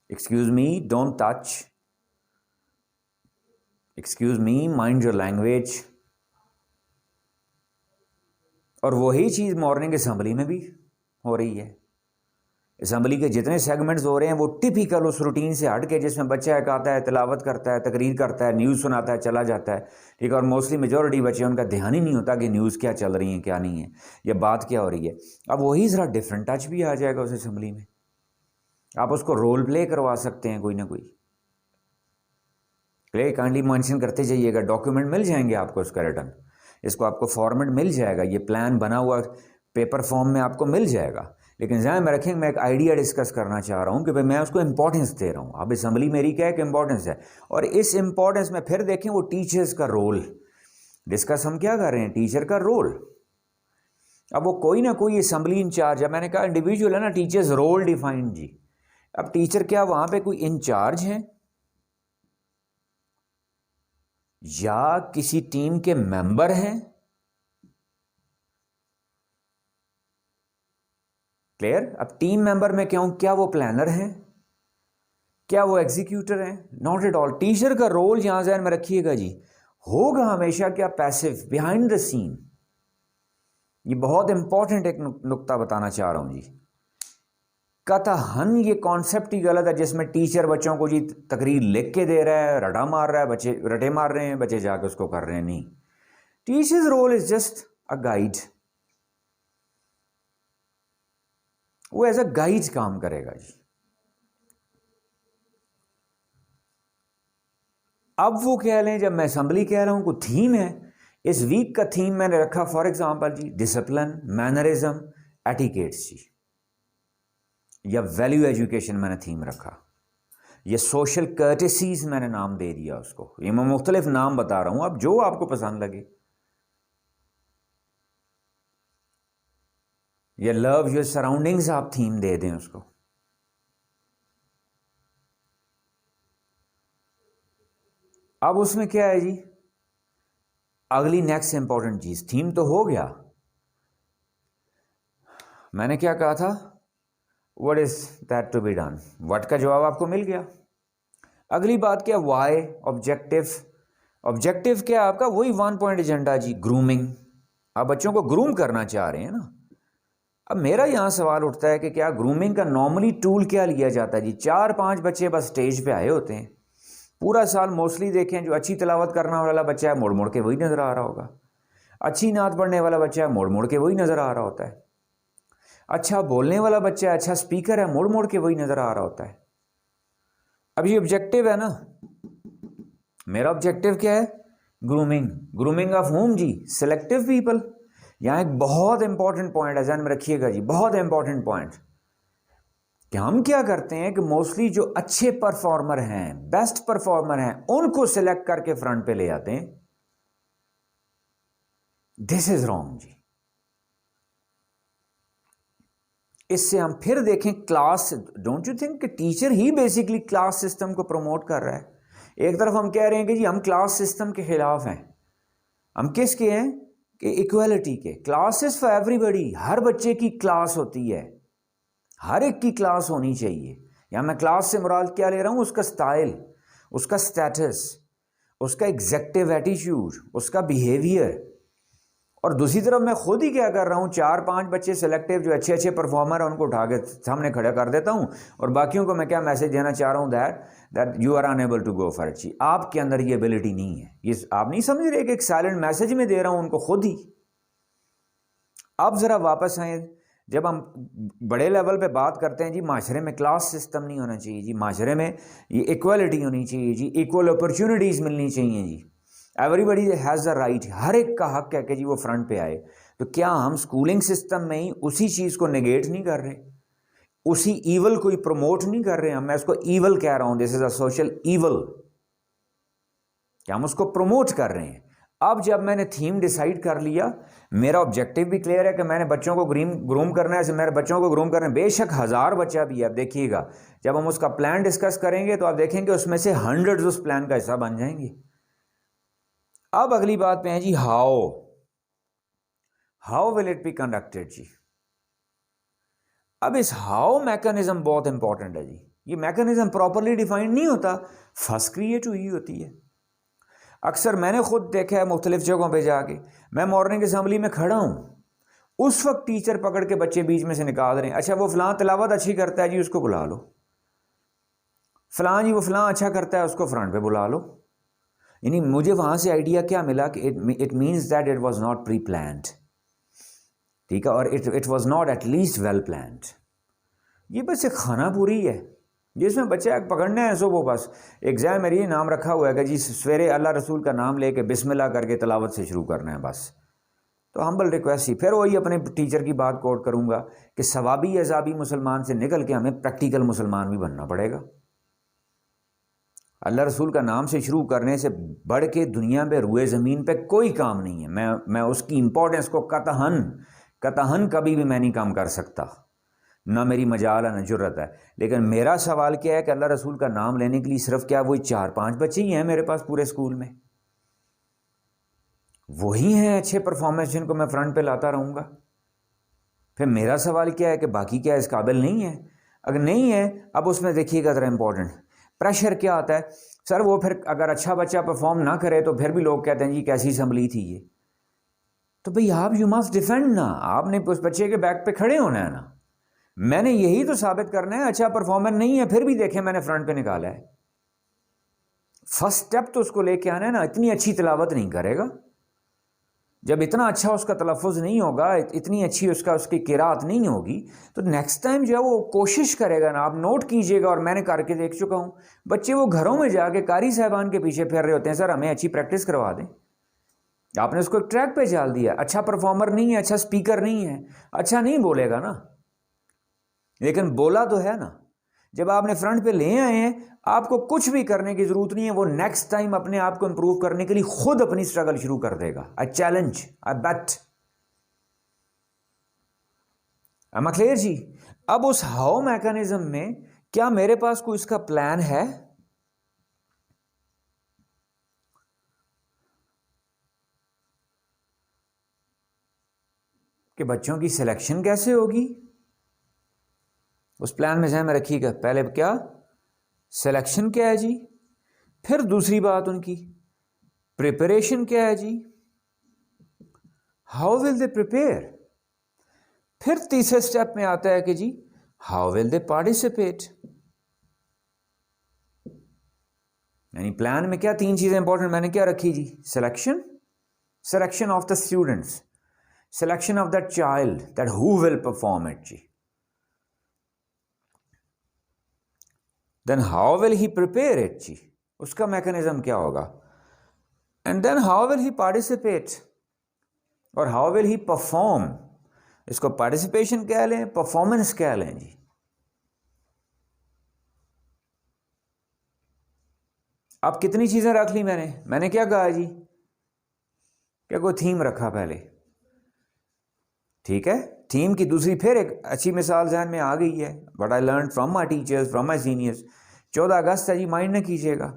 excuse me, don't touch, excuse me, mind your language. और वही चीज़ मॉर्निंग असेंबली में भी हो रही है। असेंबली के जितने सेगमेंट्स हो रहे हैं वो टिपिकल उस रूटीन से हट के, जिसमें बच्चा एक आता है, तिलावत करता है, तकरीर करता है, न्यूज़ सुनाता है, चला जाता है, ठीक है, और मोस्टली मेजॉरिटी बच्चे, उनका ध्यान ही नहीं होता कि न्यूज़ क्या चल रही है, क्या नहीं है, या बात क्या हो रही है। अब वही ज़रा डिफरेंट टच भी आ जाएगा उस असेंबली में। आप उसको रोल प्ले करवा सकते हैं कोई ना कोई। प्ले काइंडली मेंशन करते जाइएगा, डॉक्यूमेंट मिल जाएंगे आपको उसका रिटर्न, इसको आपको फॉर्मेट मिल जाएगा, ये प्लान बना हुआ पेपर फॉर्म में आपको मिल जाएगा। लेकिन ध्यान में रखें, मैं एक आइडिया डिस्कस करना चाह रहा हूँ कि भाई मैं उसको इंपॉर्टेंस दे रहा हूँ। अब असेंबली मेरी क्या है कि इंपॉर्टेंस है, और इस इंपॉर्टेंस में फिर देखें वो टीचर्स का रोल डिस्कस हम क्या कर रहे हैं, टीचर का रोल। अब वो कोई ना कोई असेंबली इंचार्ज है, मैंने कहा इंडिविजुअल है ना, टीचर्स रोल डिफाइंड जी। अब टीचर क्या वहाँ पे कोई इंचार्ज है या किसी टीम के मेंबर हैं? क्लियर? अब टीम मेंबर में क्या हूं, क्या वो प्लानर हैं, क्या वो एग्जीक्यूटर हैं? Not at all. टीचर का रोल यहां ज़हन में रखिएगा जी, होगा हमेशा क्या, पैसिव, बिहाइंड द सीन। ये बहुत इंपॉर्टेंट एक नुक्ता बताना चाह रहा हूं जी। कतहन ये कॉन्सेप्ट ही गलत है जिसमें टीचर बच्चों को जी तकरीर लिख के दे रहा है, रटा मार रहा है, बच्चे रटे मार रहे हैं, बच्चे जाके उसको कर रहे हैं। नहीं, teacher's role is just a guide, वो एज अ गाइड काम करेगा जी। अब वो कह लें, जब मैं असेंबली कह रहा हूं कोई थीम है, इस वीक का थीम मैंने रखा फॉर एग्जांपल जी डिसिप्लिन, मैनरिज्म, एटिकेट्स जी, या वैल्यू एजुकेशन मैंने थीम रखा, या सोशल कर्टेसीज मैंने नाम दे दिया उसको। ये मैं मुख्तलिफ नाम बता रहा हूं, अब जो आपको पसंद लगे, या लव योर सराउंडिंग्स आप थीम दे दें उसको। अब उसमें क्या है जी, अगली नेक्स्ट इंपॉर्टेंट चीज, थीम तो हो गया, मैंने क्या कहा था, what is that to be done, what का जवाब आपको मिल गया। अगली बात क्या, वाई, ऑब्जेक्टिव। ऑब्जेक्टिव क्या आपका, वही 1 पॉइंट एजेंडा जी, ग्रूमिंग। आप बच्चों को ग्रूम करना चाह रहे हैं ना। अब मेरा यहां सवाल उठता है कि क्या ग्रूमिंग का नॉर्मली टूल क्या लिया जाता है जी, 4-5 बच्चे बस स्टेज पे आए होते हैं, पूरा साल मोस्टली देखें जो अच्छी तिलावत करने वाला बच्चा है मोड़ मोड़ के वही नज़र आ रहा होगा, अच्छी नात पढ़ने वाला बच्चा है मोड़ मोड़ के वही नज़र आ रहा होता है, अच्छा बोलने वाला बच्चा है, अच्छा स्पीकर है, मोड़ मोड़ के वही नज़र आ रहा होता है। अब ये ऑब्जेक्टिव है ना, मेरा ऑब्जेक्टिव क्या है? ग्रूमिंग। ग्रूमिंग ऑफ होम जी? Selective people. यहाँ एक बहुत इंपॉर्टेंट पॉइंट है, ध्यान में रखिएगा जी, बहुत इंपॉर्टेंट पॉइंट कि हम क्या करते हैं कि मोस्टली जो अच्छे परफॉर्मर हैं, बेस्ट परफॉर्मर हैं, उनको सिलेक्ट करके फ्रंट पे ले आते हैं। दिस इज रॉन्ग जी। इससे हम फिर देखें क्लास, डोंट यू थिंक कि टीचर ही बेसिकली क्लास सिस्टम को प्रमोट कर रहा है। एक तरफ हम कह रहे हैं कि जी हम क्लास सिस्टम के खिलाफ हैं, हम किसके हैं? कि इक्वालिटी के। क्लासेस फॉर एवरीबॉडी, हर बच्चे की क्लास होती है, हर एक की क्लास होनी चाहिए। या मैं क्लास से मुराद क्या ले रहा हूं? उसका स्टाइल, उसका स्टेटस, उसका एग्जेक्टिव एटीट्यूड, उसका बिहेवियर। और दूसरी तरफ मैं खुद ही क्या कर रहा हूं, 4-5 बच्चे सिलेक्टिव जो अच्छे अच्छे परफॉर्मर हैं उनको उठा के सामने खड़ा कर देता हूं, और बाकियों को मैं क्या मैसेज देना चाह रहा हूं? That you are unable to go for achieve. आपके अंदर ये एबिलिटी नहीं है। ये आप नहीं समझ रहे कि एक साइलेंट मैसेज में दे रहा हूं उनको खुद ही। अब जरा वापस आए, जब हम बड़े लेवल पे बात करते हैं जी माशरे में क्लास सिस्टम नहीं होना चाहिए जी, माशरे में ये इक्वालिटी होनी चाहिए जी, इक्वल अपॉर्चुनिटीज़ मिलनी चाहिए जी, एवरीबडी हैज़ द राइट, हर एक का हक है कि जी वो फ्रंट पे आए। तो क्या हम स्कूलिंग सिस्टम में ही उसी चीज़ को नेगेट नहीं कर रहे, उसी ईवल को ही प्रमोट नहीं कर रहे हैं? मैं उसको ईवल कह रहा हूं, this is a social evil. क्या हम उसको प्रमोट कर रहे हैं? अब जब मैंने थीम डिसाइड कर लिया, मेरा ऑब्जेक्टिव भी क्लियर है कि मैंने बच्चों को ग्रूम करना है, मेरे बच्चों को ग्रूम करना है। बेशक 1000 बच्चा भी है, अब देखिएगा जब हम उसका प्लान डिस्कस करेंगे तो आप देखेंगे उसमें से 100 उस प्लान का हिस्सा बन जाएंगे। अब अगली बात पे है जी, how will it be conducted जी। अब इस हाउ मैकेनिज्म बहुत इंपॉर्टेंट है जी। ये मैकेनिज्म प्रॉपरली डिफाइंड नहीं होता, फर्स्ट क्रिएट हुई होती है। अक्सर मैंने खुद देखा है मुख्तलिफ जगहों पे जाके, मैं मॉर्निंग असेंबली में खड़ा हूं, उस वक्त टीचर पकड़ के बच्चे बीच में से निकाल रहे हैं, अच्छा वो फलां तिलावत अच्छी करता है जी उसको बुला लो, फलां जी वो फलां अच्छा करता है उसको फ्रंट पे बुला लो। यानी मुझे वहां से आइडिया क्या मिला कि it means that it was not pre planned, ठीक है, और it was not at least well planned. ये बस एक खाना पूरी है जिसमें बच्चे पकड़ने हैं, सो वो बस एग्जाम में ये नाम रखा हुआ है कि जी सवेरे अल्लाह रसूल का नाम लेके बिस्मिल्लाह करके तिलावत से शुरू करना है बस। तो हम्बल रिक्वेस्ट ही, फिर वही अपने टीचर की बात कोट करूंगा कि सवाबी अजाबी मुसलमान से निकल के हमें प्रैक्टिकल मुसलमान भी बनना पड़ेगा। अल्लाह रसूल का नाम से शुरू करने से बढ़ के दुनिया पे रुए ज़मीन पे कोई काम नहीं है। मैं उसकी इंपॉर्टेंस को कतहन कभी भी मैं नहीं कम कर सकता, ना मेरी मजाल है ना जुर्रत है। लेकिन मेरा सवाल क्या है कि अल्लाह रसूल का नाम लेने के लिए सिर्फ क्या वही 4-5 बच्चे ही हैं मेरे पास पूरे स्कूल में? वही हैं अच्छे परफॉर्मेंस जिनको मैं फ्रंट पे लाता रहूँगा? फिर मेरा सवाल क्या है कि बाकी क्या इस काबिल नहीं है? अगर नहीं है, अब उसमें देखिएगा ज़रा इंपॉर्टेंट प्रेशर क्या आता है सर, वो फिर अगर अच्छा बच्चा परफॉर्म ना करे तो फिर भी लोग कहते हैं जी कैसी असम्बली थी ये। तो भाई आप यू मस्ट डिफेंड ना, आपने उस बच्चे के बैक पे खड़े होना है ना। मैंने यही तो साबित करना है, अच्छा परफॉर्मर नहीं है फिर भी देखें मैंने फ्रंट पे निकाला है। फर्स्ट स्टेप तो उसको लेके आना है ना। इतनी अच्छी तिलावत नहीं करेगा, जब इतना अच्छा उसका तलफ़ुज़ नहीं होगा, इतनी अच्छी उसकी किरात नहीं होगी, तो नेक्स्ट टाइम जो है वो कोशिश करेगा ना। आप नोट कीजिएगा, और मैंने करके देख चुका हूँ, बच्चे वो घरों में जाके कारी साहबान के पीछे फिर रहे होते हैं, सर हमें अच्छी प्रैक्टिस करवा दें। आपने उसको एक ट्रैक पे डाल दिया, अच्छा परफॉर्मर नहीं है, अच्छा स्पीकर नहीं है, अच्छा नहीं बोलेगा ना, लेकिन बोला तो है ना। जब आपने फ्रंट पे ले आए हैं, आपको कुछ भी करने की जरूरत नहीं है, वो नेक्स्ट टाइम अपने आप को इंप्रूव करने के लिए खुद अपनी स्ट्रगल शुरू कर देगा। I challenge, I bet. Am I clear जी? अब उस हाउ मैकेनिज्म में क्या मेरे पास कोई इसका प्लान है? कि बच्चों की सिलेक्शन कैसे होगी? उस प्लान में ज़हन में रखिएगा, पहले क्या सिलेक्शन क्या है जी, फिर दूसरी बात उनकी प्रिपरेशन क्या है जी, हाउ विल दे प्रिपेयर, फिर तीसरे स्टेप में आता है कि जी हाउ विल दे पार्टिसिपेट। यानी प्लान में क्या तीन चीज़ें इंपॉर्टेंट मैंने क्या रखी जी? Selection of the students, selection of that child, that who will perform it जी, then how will he prepare it जी, उसका मैकेनिज्म क्या होगा, and then how will he participate और हाउ विल ही परफॉर्म। इसको पार्टिसिपेशन कह लें, performance कह लें जी। अब कितनी चीज़ें रख ली मैंने क्या कहा जी? क्या कोई थीम रखा पहले, ठीक है। थीम की दूसरी फिर एक अच्छी मिसाल जहन में आ गई है, but I learn from my teachers, from my seniors. 14 अगस्त है जी, माइंड न कीजिएगा,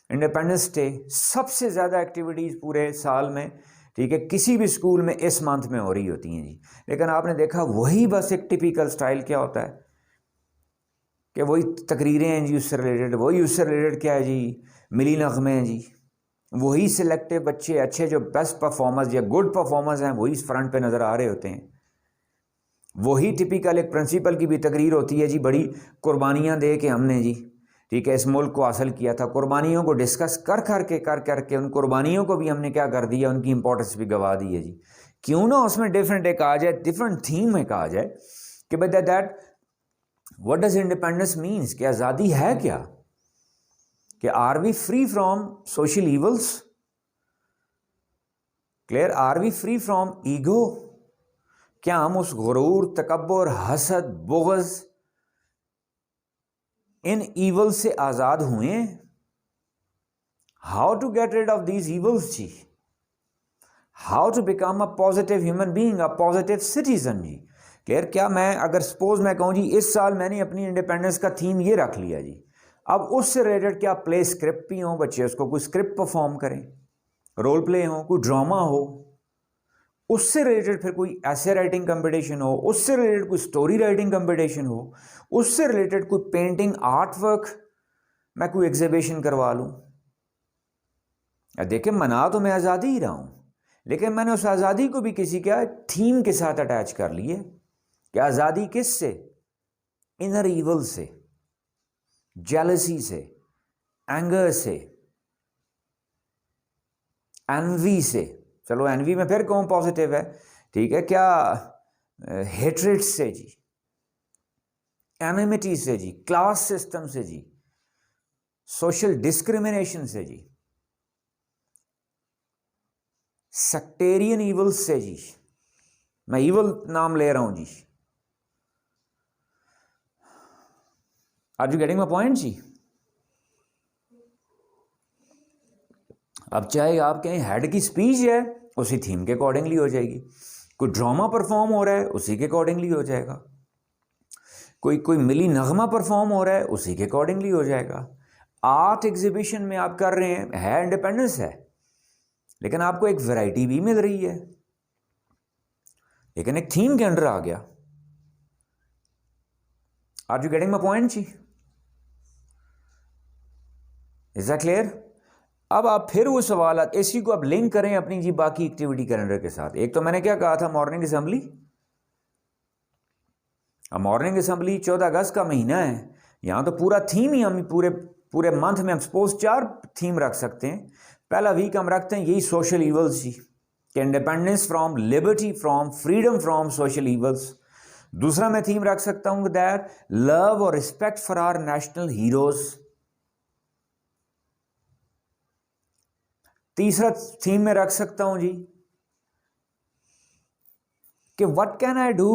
इंडिपेंडेंस डे। सबसे ज़्यादा एक्टिविटीज़ पूरे साल में, ठीक है, किसी भी स्कूल में इस मंथ में हो रही होती हैं जी। लेकिन आपने देखा वही बस एक टिपिकल स्टाइल क्या होता है कि वही तकरीरें हैं जी उससे रिलेटेड, वही उससे रिलेटेड क्या है जी, मिली नगमे हैं जी, वही सिलेक्टिव बच्चे अच्छे जो बेस्ट परफॉर्मर्स या गुड परफॉर्मर्स हैं वही फ्रंट पे नज़र आ रहे होते हैं। वही टिपिकल एक प्रिंसिपल की भी तकरीर होती है जी, बड़ी कुर्बानियाँ दे के हमने जी, ठीक है, इस मुल्क को हासिल किया था। कुर्बानियों को डिस्कस कर करके उन कुर्बानियों को भी हमने क्या कर दिया, उनकी इंपॉर्टेंस भी गवा दी है जी। क्यों ना उसमें डिफरेंट एक आ जाए, डिफरेंट थीम में कहा जाए कि भाई that what does independence means, कि आज़ादी है क्या, कि are we free from social evils, clear, are we free from ego, क्या हम उस गुरूर, तकब्बुर, हसद, बुग़्ज़, इन ईवल से आज़ाद हुए? How to get rid of these evils जी, how to become a positive human being, a positive citizen जी। क्लियर, क्या मैं अगर सपोज मैं कहूँ जी इस साल मैंने अपनी इंडिपेंडेंस का थीम ये रख लिया जी, अब उससे रिलेटेड क्या प्ले स्क्रिप्ट भी हो, बच्चे उसको कोई स्क्रिप्ट परफॉर्म करें, रोल प्ले हो, कोई ड्रामा हो, उससे रिलेटेड फिर कोई ऐसे राइटिंग कंपटीशन हो, उससे रिलेटेड कोई स्टोरी राइटिंग कंपटीशन हो, उससे रिलेटेड कोई पेंटिंग आर्ट वर्क मैं कोई एग्जीबिशन करवा लूँ। देखिए मना तो मैं आज़ादी ही रहा हूँ, लेकिन मैंने उस आज़ादी को भी किसी क्या थीम के साथ अटैच कर ली है कि आज़ादी किस से, इनर ईवल से, जेलसी से, एंगर से, एनवी से, चलो एनवी में फिर कौन पॉजिटिव है, ठीक है, क्या हेट्रेड से जी, एनिमिटी से जी, क्लास सिस्टम से जी, सोशल डिस्क्रिमिनेशन से जी, सेक्टेरियन ईवल से जी, मैं ईवल नाम ले रहा हूं जी। Are you getting my point जी? अब चाहे आप कहें हेड की स्पीच है उसी थीम के अकॉर्डिंगली हो जाएगी, कोई ड्रामा परफॉर्म हो रहा है उसी के अकॉर्डिंगली हो जाएगा, कोई मिली नगमा परफॉर्म हो रहा है उसी के अकॉर्डिंगली हो जाएगा। आर्ट एग्जीबिशन में आप कर रहे हैं, है इंडिपेंडेंस है, लेकिन आपको एक वैरायटी भी मिल रही है, लेकिन एक थीम के अंडर आ गया। Are you getting my point जी? Is that clear? अब आप फिर वो सवाल इसी को आप लिंक करें अपनी जी बाकी एक्टिविटी कैलेंडर के साथ। एक तो मैंने क्या कहा था, मॉर्निंग असेंबली, अब मॉर्निंग असेंबली 14 अगस्त का महीना है, यहाँ तो पूरा थीम ही हम पूरे मंथ में हम सपोज 4 थीम रख सकते हैं। पहला वीक हम रखते हैं यही सोशल ईवल्स जी, कि independence from liberty, from freedom from social evils. दूसरा मैं थीम रख सकता हूँ दैट लव और respect for our national heroes. तीसरा थीम में रख सकता हूं जी कि what can I do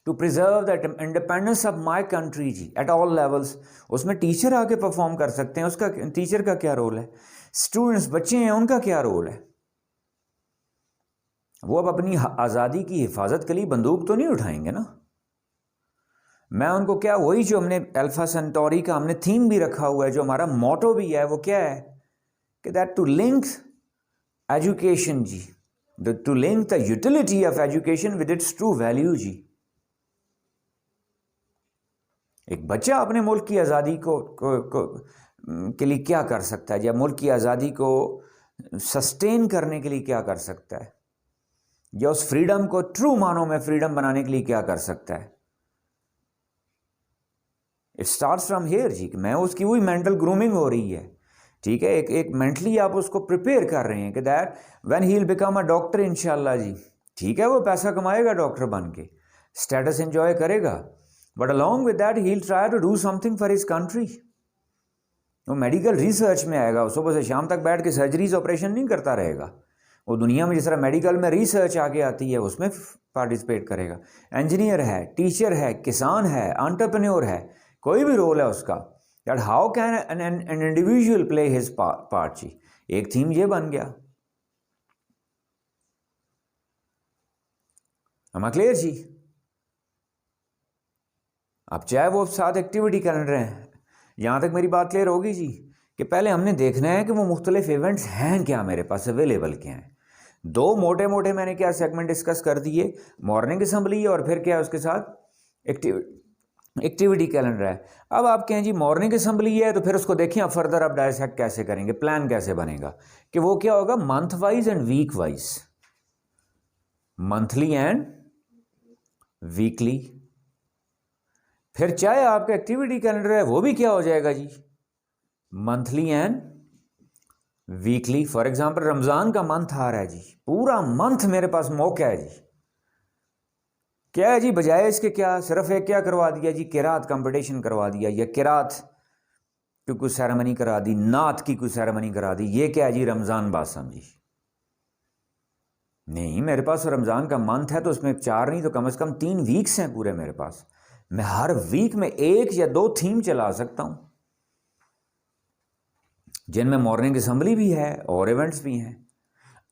to preserve the independence of my country जी एट ऑल लेवल्स। उसमें टीचर आके परफॉर्म कर सकते हैं, उसका टीचर का क्या रोल है, स्टूडेंट्स बच्चे हैं उनका क्या रोल है। वो अब अपनी आज़ादी की हिफाजत के लिए बंदूक तो नहीं उठाएंगे ना। मैं उनको क्या, वही जो हमने अल्फा सेंटोरी का हमने थीम भी रखा हुआ है, जो हमारा मोटो भी है, वो क्या है कि दैट टू लिंक एजुकेशन जी, to link the utility of education with its true value जी। एक बच्चा अपने मुल्क की आज़ादी के लिए क्या कर सकता है, या मुल्क की आज़ादी को सस्टेन करने के लिए क्या कर सकता है, या उस फ्रीडम को ट्रू मानों में फ्रीडम बनाने के लिए क्या कर सकता है। इट स्टार्ट्स फ्रॉम हेयर जी, कि मैं उसकी वही मेंटल ग्रूमिंग हो रही है, ठीक है। एक मेंटली आप उसको प्रिपेयर कर रहे हैं कि that when he will become a doctor इंशाल्लाह जी, ठीक है, वो पैसा कमाएगा डॉक्टर बन के, स्टेटस एंजॉय करेगा, but along with that he will try to do something for his country. वो मेडिकल रिसर्च में आएगा, वो सुबह से शाम तक बैठ के सर्जरीज ऑपरेशन नहीं करता रहेगा, वो दुनिया में जिस तरह मेडिकल में रिसर्च आगे आती है उसमें पार्टिसिपेट करेगा। इंजीनियर है, टीचर है, किसान है, एंटरप्रेन्योर है, कोई भी रोल है उसका, that how can an individual play his part जी। एक थीम ये बन गया। हम क्लियर जी? अब चाहे वो साथ एक्टिविटी कैलेंडर हैं, यहाँ तक मेरी बात क्लियर होगी जी, कि पहले हमने देखना है कि वो मुख्तलिफ इवेंट्स हैं क्या मेरे पास अवेलेबल क्या हैं। दो मोटे मोटे मैंने क्या सेगमेंट डिस्कस कर दिए, मॉर्निंग असेंबली और फिर क्या उसके साथ एक्टिविटी कैलेंडर है। अब आप कहें जी मॉर्निंग असेंबली है, तो फिर उसको देखिए आप फर्दर आप डायसेक्ट कैसे करेंगे, प्लान कैसे बनेगा, कि वो क्या होगा month wise and week wise, monthly and weekly. फिर चाहे आपका एक्टिविटी कैलेंडर है वो भी क्या हो जाएगा जी, monthly and weekly. For example Ramzan का मंथ आ रहा है जी, पूरा मंथ मेरे पास मौका है जी, क्या है जी, बजाय इसके क्या सिर्फ एक क्या करवा दिया जी, किरात कंपटीशन करवा दिया, या किरात की कुछ सेरेमनी करा दी, नात की कुछ सेरेमनी करा दी, ये क्या है जी रमज़ान बात समझी। नहीं, मेरे पास रमज़ान का मंथ है तो उसमें 4 नहीं तो कम से कम 3 वीक्स हैं पूरे मेरे पास, मैं हर वीक में 1 या 2 थीम चला सकता हूं, जिनमें मॉर्निंग असेंबली भी है और इवेंट्स भी हैं।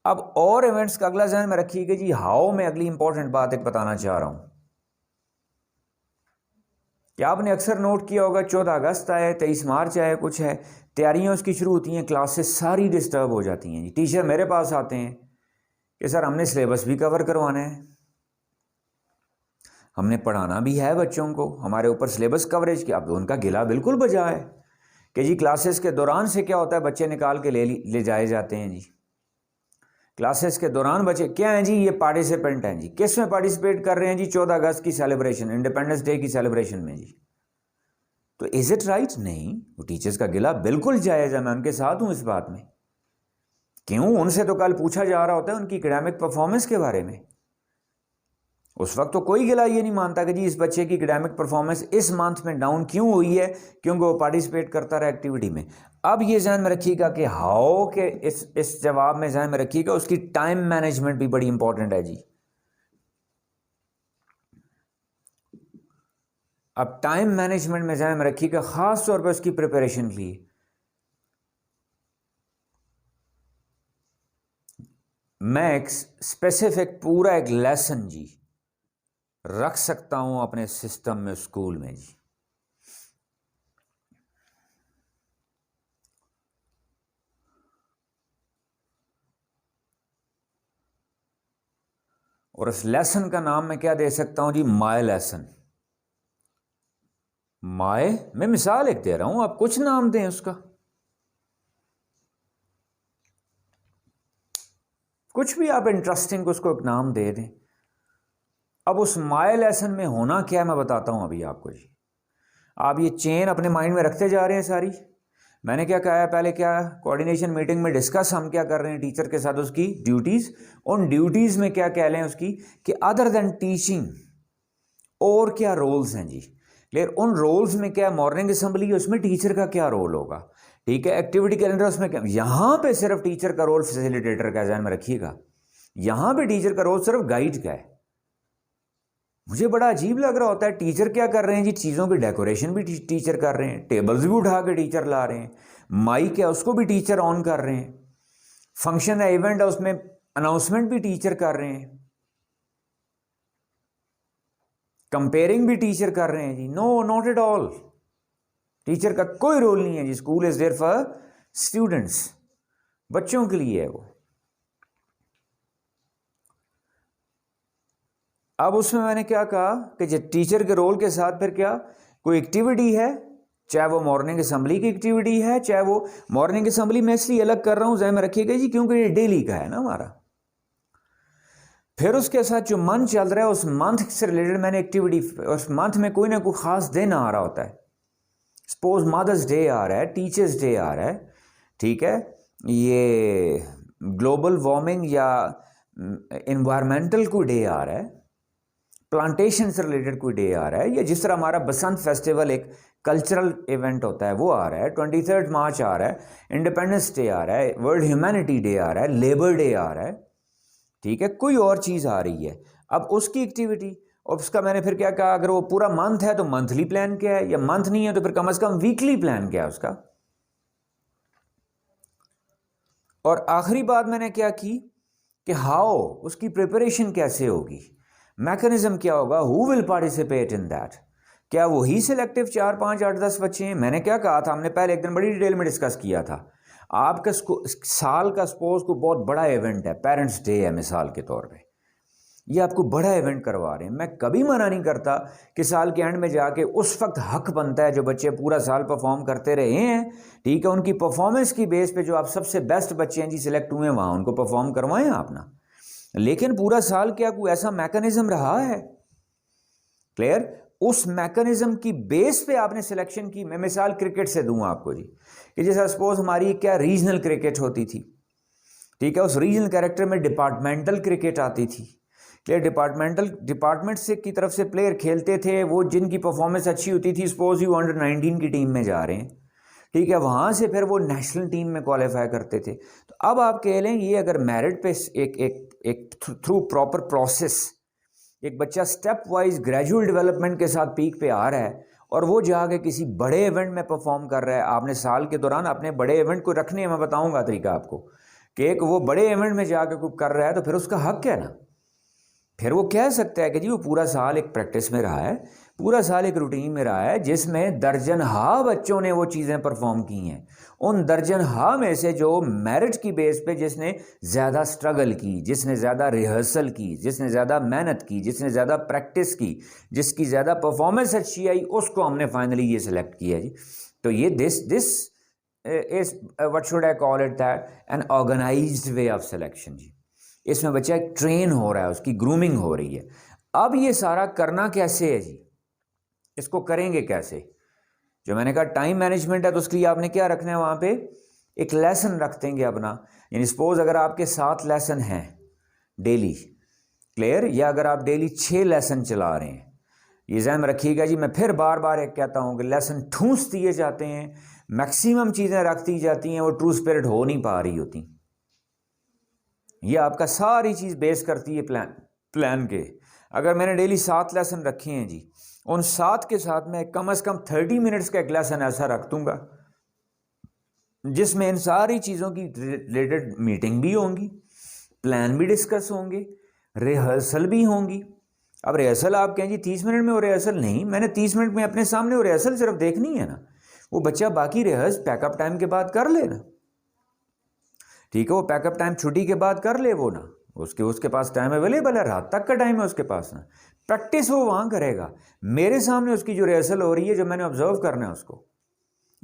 अब और इवेंट्स का अगला ध्यान में रखिएगा जी, हाउ में अगली इंपॉर्टेंट बात एक बताना चाह रहा हूं कि आपने अक्सर नोट किया होगा 14 अगस्त आए, 23 मार्च आए, कुछ है, तैयारियां उसकी शुरू होती हैं, क्लासेस सारी डिस्टर्ब हो जाती हैं जी। टीचर मेरे पास आते हैं कि सर हमने सिलेबस भी कवर करवाना है, हमने पढ़ाना भी है बच्चों को, हमारे ऊपर सिलेबस कवरेज की। अब उनका गिला बिल्कुल बजा है कि जी क्लासेस के दौरान से क्या होता है, बच्चे निकाल के ले जाए जाते हैं जी। क्लासेस के दौरान बच्चे क्या हैं जी, ये पार्टिसिपेंट हैं जी। किस में पार्टिसिपेट कर रहे हैं जी, 14 अगस्त की सेलिब्रेशन, इंडिपेंडेंस डे की सेलिब्रेशन में जी। तो इज इट राइट? नहीं, वो टीचर्स का गिला बिल्कुल जायज़ है, मैं उनके साथ हूं इस बात में। क्यों? उनसे तो कल पूछा जा रहा होता है उनकी एकेडमिक परफॉर्मेंस के बारे में, उस वक्त तो कोई गिला ये नहीं मानता कि जी इस बच्चे की एकेडमिक परफॉर्मेंस इस मंथ में डाउन क्यों हुई है, क्योंकि वो पार्टिसिपेट करता रहा एक्टिविटी में। अब ये ध्यान में रखिएगा कि हाउ के इस जवाब में ध्यान में रखिएगा उसकी टाइम मैनेजमेंट भी बड़ी इंपॉर्टेंट है जी। अब टाइम मैनेजमेंट में ध्यान में रखिएगा खास तौर पर उसकी प्रिपरेशन के लिए। मैं एक स्पेसिफिक पूरा एक लेसन जी रख सकता हूं अपने सिस्टम में स्कूल में जी। और उस लेसन का नाम मैं क्या दे सकता हूं जी, माय लेसन। माय, मैं मिसाल एक दे रहा हूं, आप कुछ नाम दें उसका, कुछ भी आप इंटरेस्टिंग उसको एक नाम दे दें। अब उस माय लेसन में होना क्या है मैं बताता हूं अभी आपको जी। आप ये चेन अपने माइंड में रखते जा रहे हैं सारी। मैंने क्या कहा है पहले, क्या कोऑर्डिनेशन मीटिंग में डिस्कस हम क्या कर रहे हैं टीचर के साथ, उसकी ड्यूटीज़। उन ड्यूटीज़ में क्या कह लें उसकी कि अदर देन टीचिंग और क्या रोल्स हैं जी। क्लियर? उन रोल्स में क्या, मॉर्निंग असेंबली उसमें टीचर का क्या रोल होगा, ठीक है। एक्टिविटी कैलेंडर उसमें क्या, यहां पे सिर्फ टीचर का रोल फैसिलिटेटर का ध्यान में रखिएगा, यहां पे टीचर का रोल सिर्फ गाइड का है। मुझे बड़ा अजीब लग रहा होता है, टीचर क्या कर रहे हैं जी, चीज़ों की डेकोरेशन भी टीचर कर रहे हैं, टेबल्स भी उठा के टीचर ला रहे हैं, माइक है उसको भी टीचर ऑन कर रहे हैं, फंक्शन है इवेंट है उसमें अनाउंसमेंट भी टीचर कर रहे हैं, कंपेयरिंग भी टीचर कर रहे हैं जी। No, not at all, teacher का कोई रोल नहीं है जी। School is there for students, बच्चों के लिए है वो। अब उसमें मैंने क्या कहा कि टीचर के रोल के साथ फिर क्या, कोई एक्टिविटी है, चाहे वो मॉर्निंग असेंबली की एक्टिविटी है, चाहे वो मॉर्निंग असेंबली मैं इसलिए अलग कर रहा हूं, ध्यान में रखिएगा जी, क्योंकि ये डेली का है ना हमारा। फिर उसके साथ जो मंथ चल रहा है उस मंथ से रिलेटेड मैंने एक्टिविटी, उस मंथ में कोई ना कोई खास दिन आ रहा होता है, सपोज मदर्स डे आ रहा है, टीचर्स डे आ रहा है, ठीक है, ये ग्लोबल वार्मिंग या इन्वायरमेंटल कोई डे आ रहा है, प्लांटेशन से रिलेटेड कोई डे आ रहा है, या जिस तरह हमारा बसंत फेस्टिवल एक कल्चरल इवेंट होता है वो आ रहा है, 23 मार्च आ रहा है, इंडिपेंडेंस डे आ रहा है, वर्ल्ड ह्यूमैनिटी डे आ रहा है, लेबर डे आ रहा है, ठीक है, कोई और चीज़ आ रही है। अब उसकी एक्टिविटी और उसका मैंने फिर क्या कहा, अगर वो पूरा मंथ है तो मंथली प्लान क्या है, या मंथ नहीं है तो फिर कम से कम वीकली प्लान क्या है उसका। और आखिरी बात मैंने क्या की कि हाउ, उसकी प्रिपरेशन कैसे होगी, मैकेनिज्म क्या होगा, who will participate in that. क्या वही सिलेक्टिव 4, 5, 8, 10 बच्चे हैं? मैंने क्या कहा था, हमने पहले एक दिन बड़ी डिटेल में डिस्कस किया था, आपका साल का सपोज को बहुत बड़ा इवेंट है, पेरेंट्स डे है मिसाल के तौर पे, ये आपको बड़ा इवेंट करवा रहे हैं। मैं कभी मना नहीं करता कि साल के एंड में जाके उस वक्त हक बनता है जो बच्चे पूरा साल परफॉर्म करते रहे हैं, ठीक है, उनकी परफॉर्मेंस की बेस पे जो आप सबसे बेस्ट बच्चे हैं जी सिलेक्ट हुए हैं वहाँ उनको परफॉर्म करवाएं आप ना। लेकिन पूरा साल क्या कोई ऐसा मैकेनिज्म रहा है? क्लियर? उस मैकेनिज्म की बेस पे आपने सिलेक्शन की। मैं मिसाल क्रिकेट से दूंगा आपको जी, कि जैसा सपोज हमारी क्या रीजनल क्रिकेट होती थी, ठीक है, उस रीजनल कैरेक्टर में डिपार्टमेंटल क्रिकेट आती थी। क्लियर? डिपार्टमेंट से की तरफ से प्लेयर खेलते थे, वो जिनकी परफॉर्मेंस अच्छी होती थी, सपोज यू अंडर 19 की टीम में जा रहे हैं, ठीक है, वहाँ से फिर वो नेशनल टीम में क्वालिफाई करते थे। तो अब आप कह लें ये अगर मेरिट पे एक थ्रू प्रॉपर प्रोसेस एक बच्चा स्टेप वाइज ग्रेजुअल डेवलपमेंट के साथ पीक पे आ रहा है और वो जाके किसी बड़े इवेंट में परफॉर्म कर रहा है, आपने साल के दौरान अपने बड़े इवेंट को रखने हैं, मैं बताऊंगा तरीका आपको कि एक वो बड़े इवेंट में जाके कोई कर रहा है तो फिर उसका हक है ना, फिर वो कह सकता है कि जी वो पूरा साल एक प्रैक्टिस में रहा है, पूरा साल एक रूटीन में रहा है जिसमें दर्जन हा बच्चों ने वो चीज़ें परफॉर्म की हैं। उन दर्जन हा में से जो मेरिट की बेस पे जिसने ज़्यादा स्ट्रगल की, जिसने ज़्यादा रिहर्सल की, जिसने ज़्यादा मेहनत की, जिसने ज़्यादा प्रैक्टिस की, जिसकी ज़्यादा परफॉर्मेंस अच्छी आई, उसको हमने फाइनली ये सिलेक्ट किया जी। तो ये this is what should I call it that, an organised way of selection जी। इसमें बच्चा एक ट्रेन हो रहा है, उसकी ग्रूमिंग हो रही है। अब ये सारा करना कैसे है जी, इसको करेंगे कैसे? जो मैंने कहा टाइम मैनेजमेंट है, तो उसके लिए आपने क्या रखना है, वहाँ पे एक लेसन रख देंगे अपना। यानी सपोज अगर आपके 7 लेसन हैं डेली, क्लियर, या अगर आप डेली 6 लेसन चला रहे हैं, ये ज़हन में रखिएगा जी। मैं फिर बार बार एक कहता हूँ कि लेसन ठूंस दिए जाते हैं, मैक्सिमम चीज़ें रख दी जाती हैं, वो ट्रू स्पिरिट हो नहीं पा रही होती। ये आपका सारी चीज़ बेस करती है प्लान के। अगर मैंने डेली 7 लेसन रखे हैं जी, उन 7 के साथ मैं कम से कम 30 मिनट्स का एक लेसन ऐसा रख दूंगा जिसमें इन सारी चीज़ों की रिलेटेड मीटिंग भी होंगी, प्लान भी डिस्कस होंगे, रिहर्सल भी होंगी। अब रिहर्सल आप कहें जी 30 मिनट में हो, रिहर्सल नहीं, मैंने 30 मिनट में अपने सामने वो रिहर्सल सिर्फ देखनी है ना, वो बच्चा बाकी रिहर्स पैकअप टाइम के बाद कर लेना, ठीक है, वो पैकअप टाइम छुट्टी के बाद कर ले वो ना, उसके पास टाइम अवेलेबल है, रात तक का टाइम है उसके पास ना, प्रैक्टिस वो वहाँ करेगा। मेरे सामने उसकी जो रिहर्सल हो रही है, जो मैंने ऑब्जर्व करना है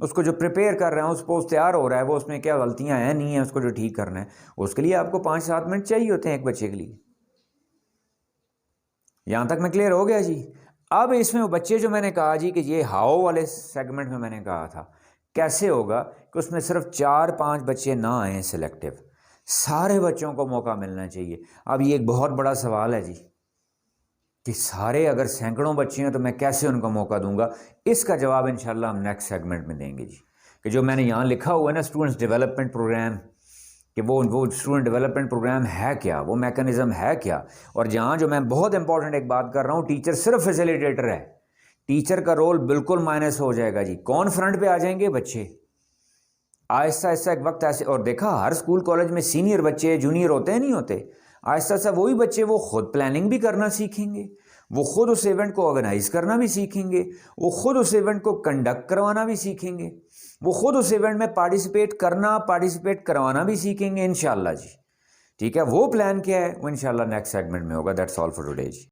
उसको जो प्रिपेयर कर रहा है, उस पोस्ट तैयार हो रहा है, वो उसमें क्या गलतियाँ हैं नहीं है, उसको जो ठीक करना है, उसके लिए आपको 5-7 मिनट चाहिए होते हैं एक बच्चे के लिए। यहाँ तक मैं क्लियर हो गया जी। अब इसमें वो बच्चे जो मैंने कहा जी कि ये हाउ वाले सेगमेंट में मैंने कहा था कैसे होगा कि उसमें सिर्फ 4-5 बच्चे ना आए सिलेक्टिव, सारे बच्चों को मौका मिलना चाहिए। अब ये एक बहुत बड़ा सवाल है जी कि सारे अगर सैकड़ों बच्चे हैं तो मैं कैसे उनको मौका दूंगा। इसका जवाब इंशाल्लाह हम नेक्स्ट सेगमेंट में देंगे जी। कि जो मैंने यहाँ लिखा हुआ है ना स्टूडेंट्स डेवलपमेंट प्रोग्राम, कि वो स्टूडेंट डेवलपमेंट प्रोग्राम है क्या, वो मैकेनिज्म है क्या। और जहाँ जो मैं बहुत इंपॉर्टेंट एक बात कर रहा हूँ, टीचर सिर्फ फैसिलिटेटर है, टीचर का रोल बिल्कुल माइनस हो जाएगा जी। कौन फ्रंट पे आ जाएंगे? बच्चे। आहिस्ता आहिस्ता एक वक्त ऐसे, और देखा हर स्कूल कॉलेज में सीनियर बच्चे जूनियर होते हैं नहीं होते, आहिस्ता आहिस्ता वही बच्चे वो खुद प्लानिंग भी करना सीखेंगे, वो खुद उस इवेंट को ऑर्गेनाइज करना भी सीखेंगे, वो खुद उस इवेंट को कंडक्ट करवाना भी सीखेंगे, वो खुद उस इवेंट में पार्टिसिपेट करवाना भी सीखेंगे इंशाल्लाह जी। ठीक है, वो प्लान क्या है वो इंशाल्लाह नेक्स्ट सेगमेंट में होगा। That's all for today ji.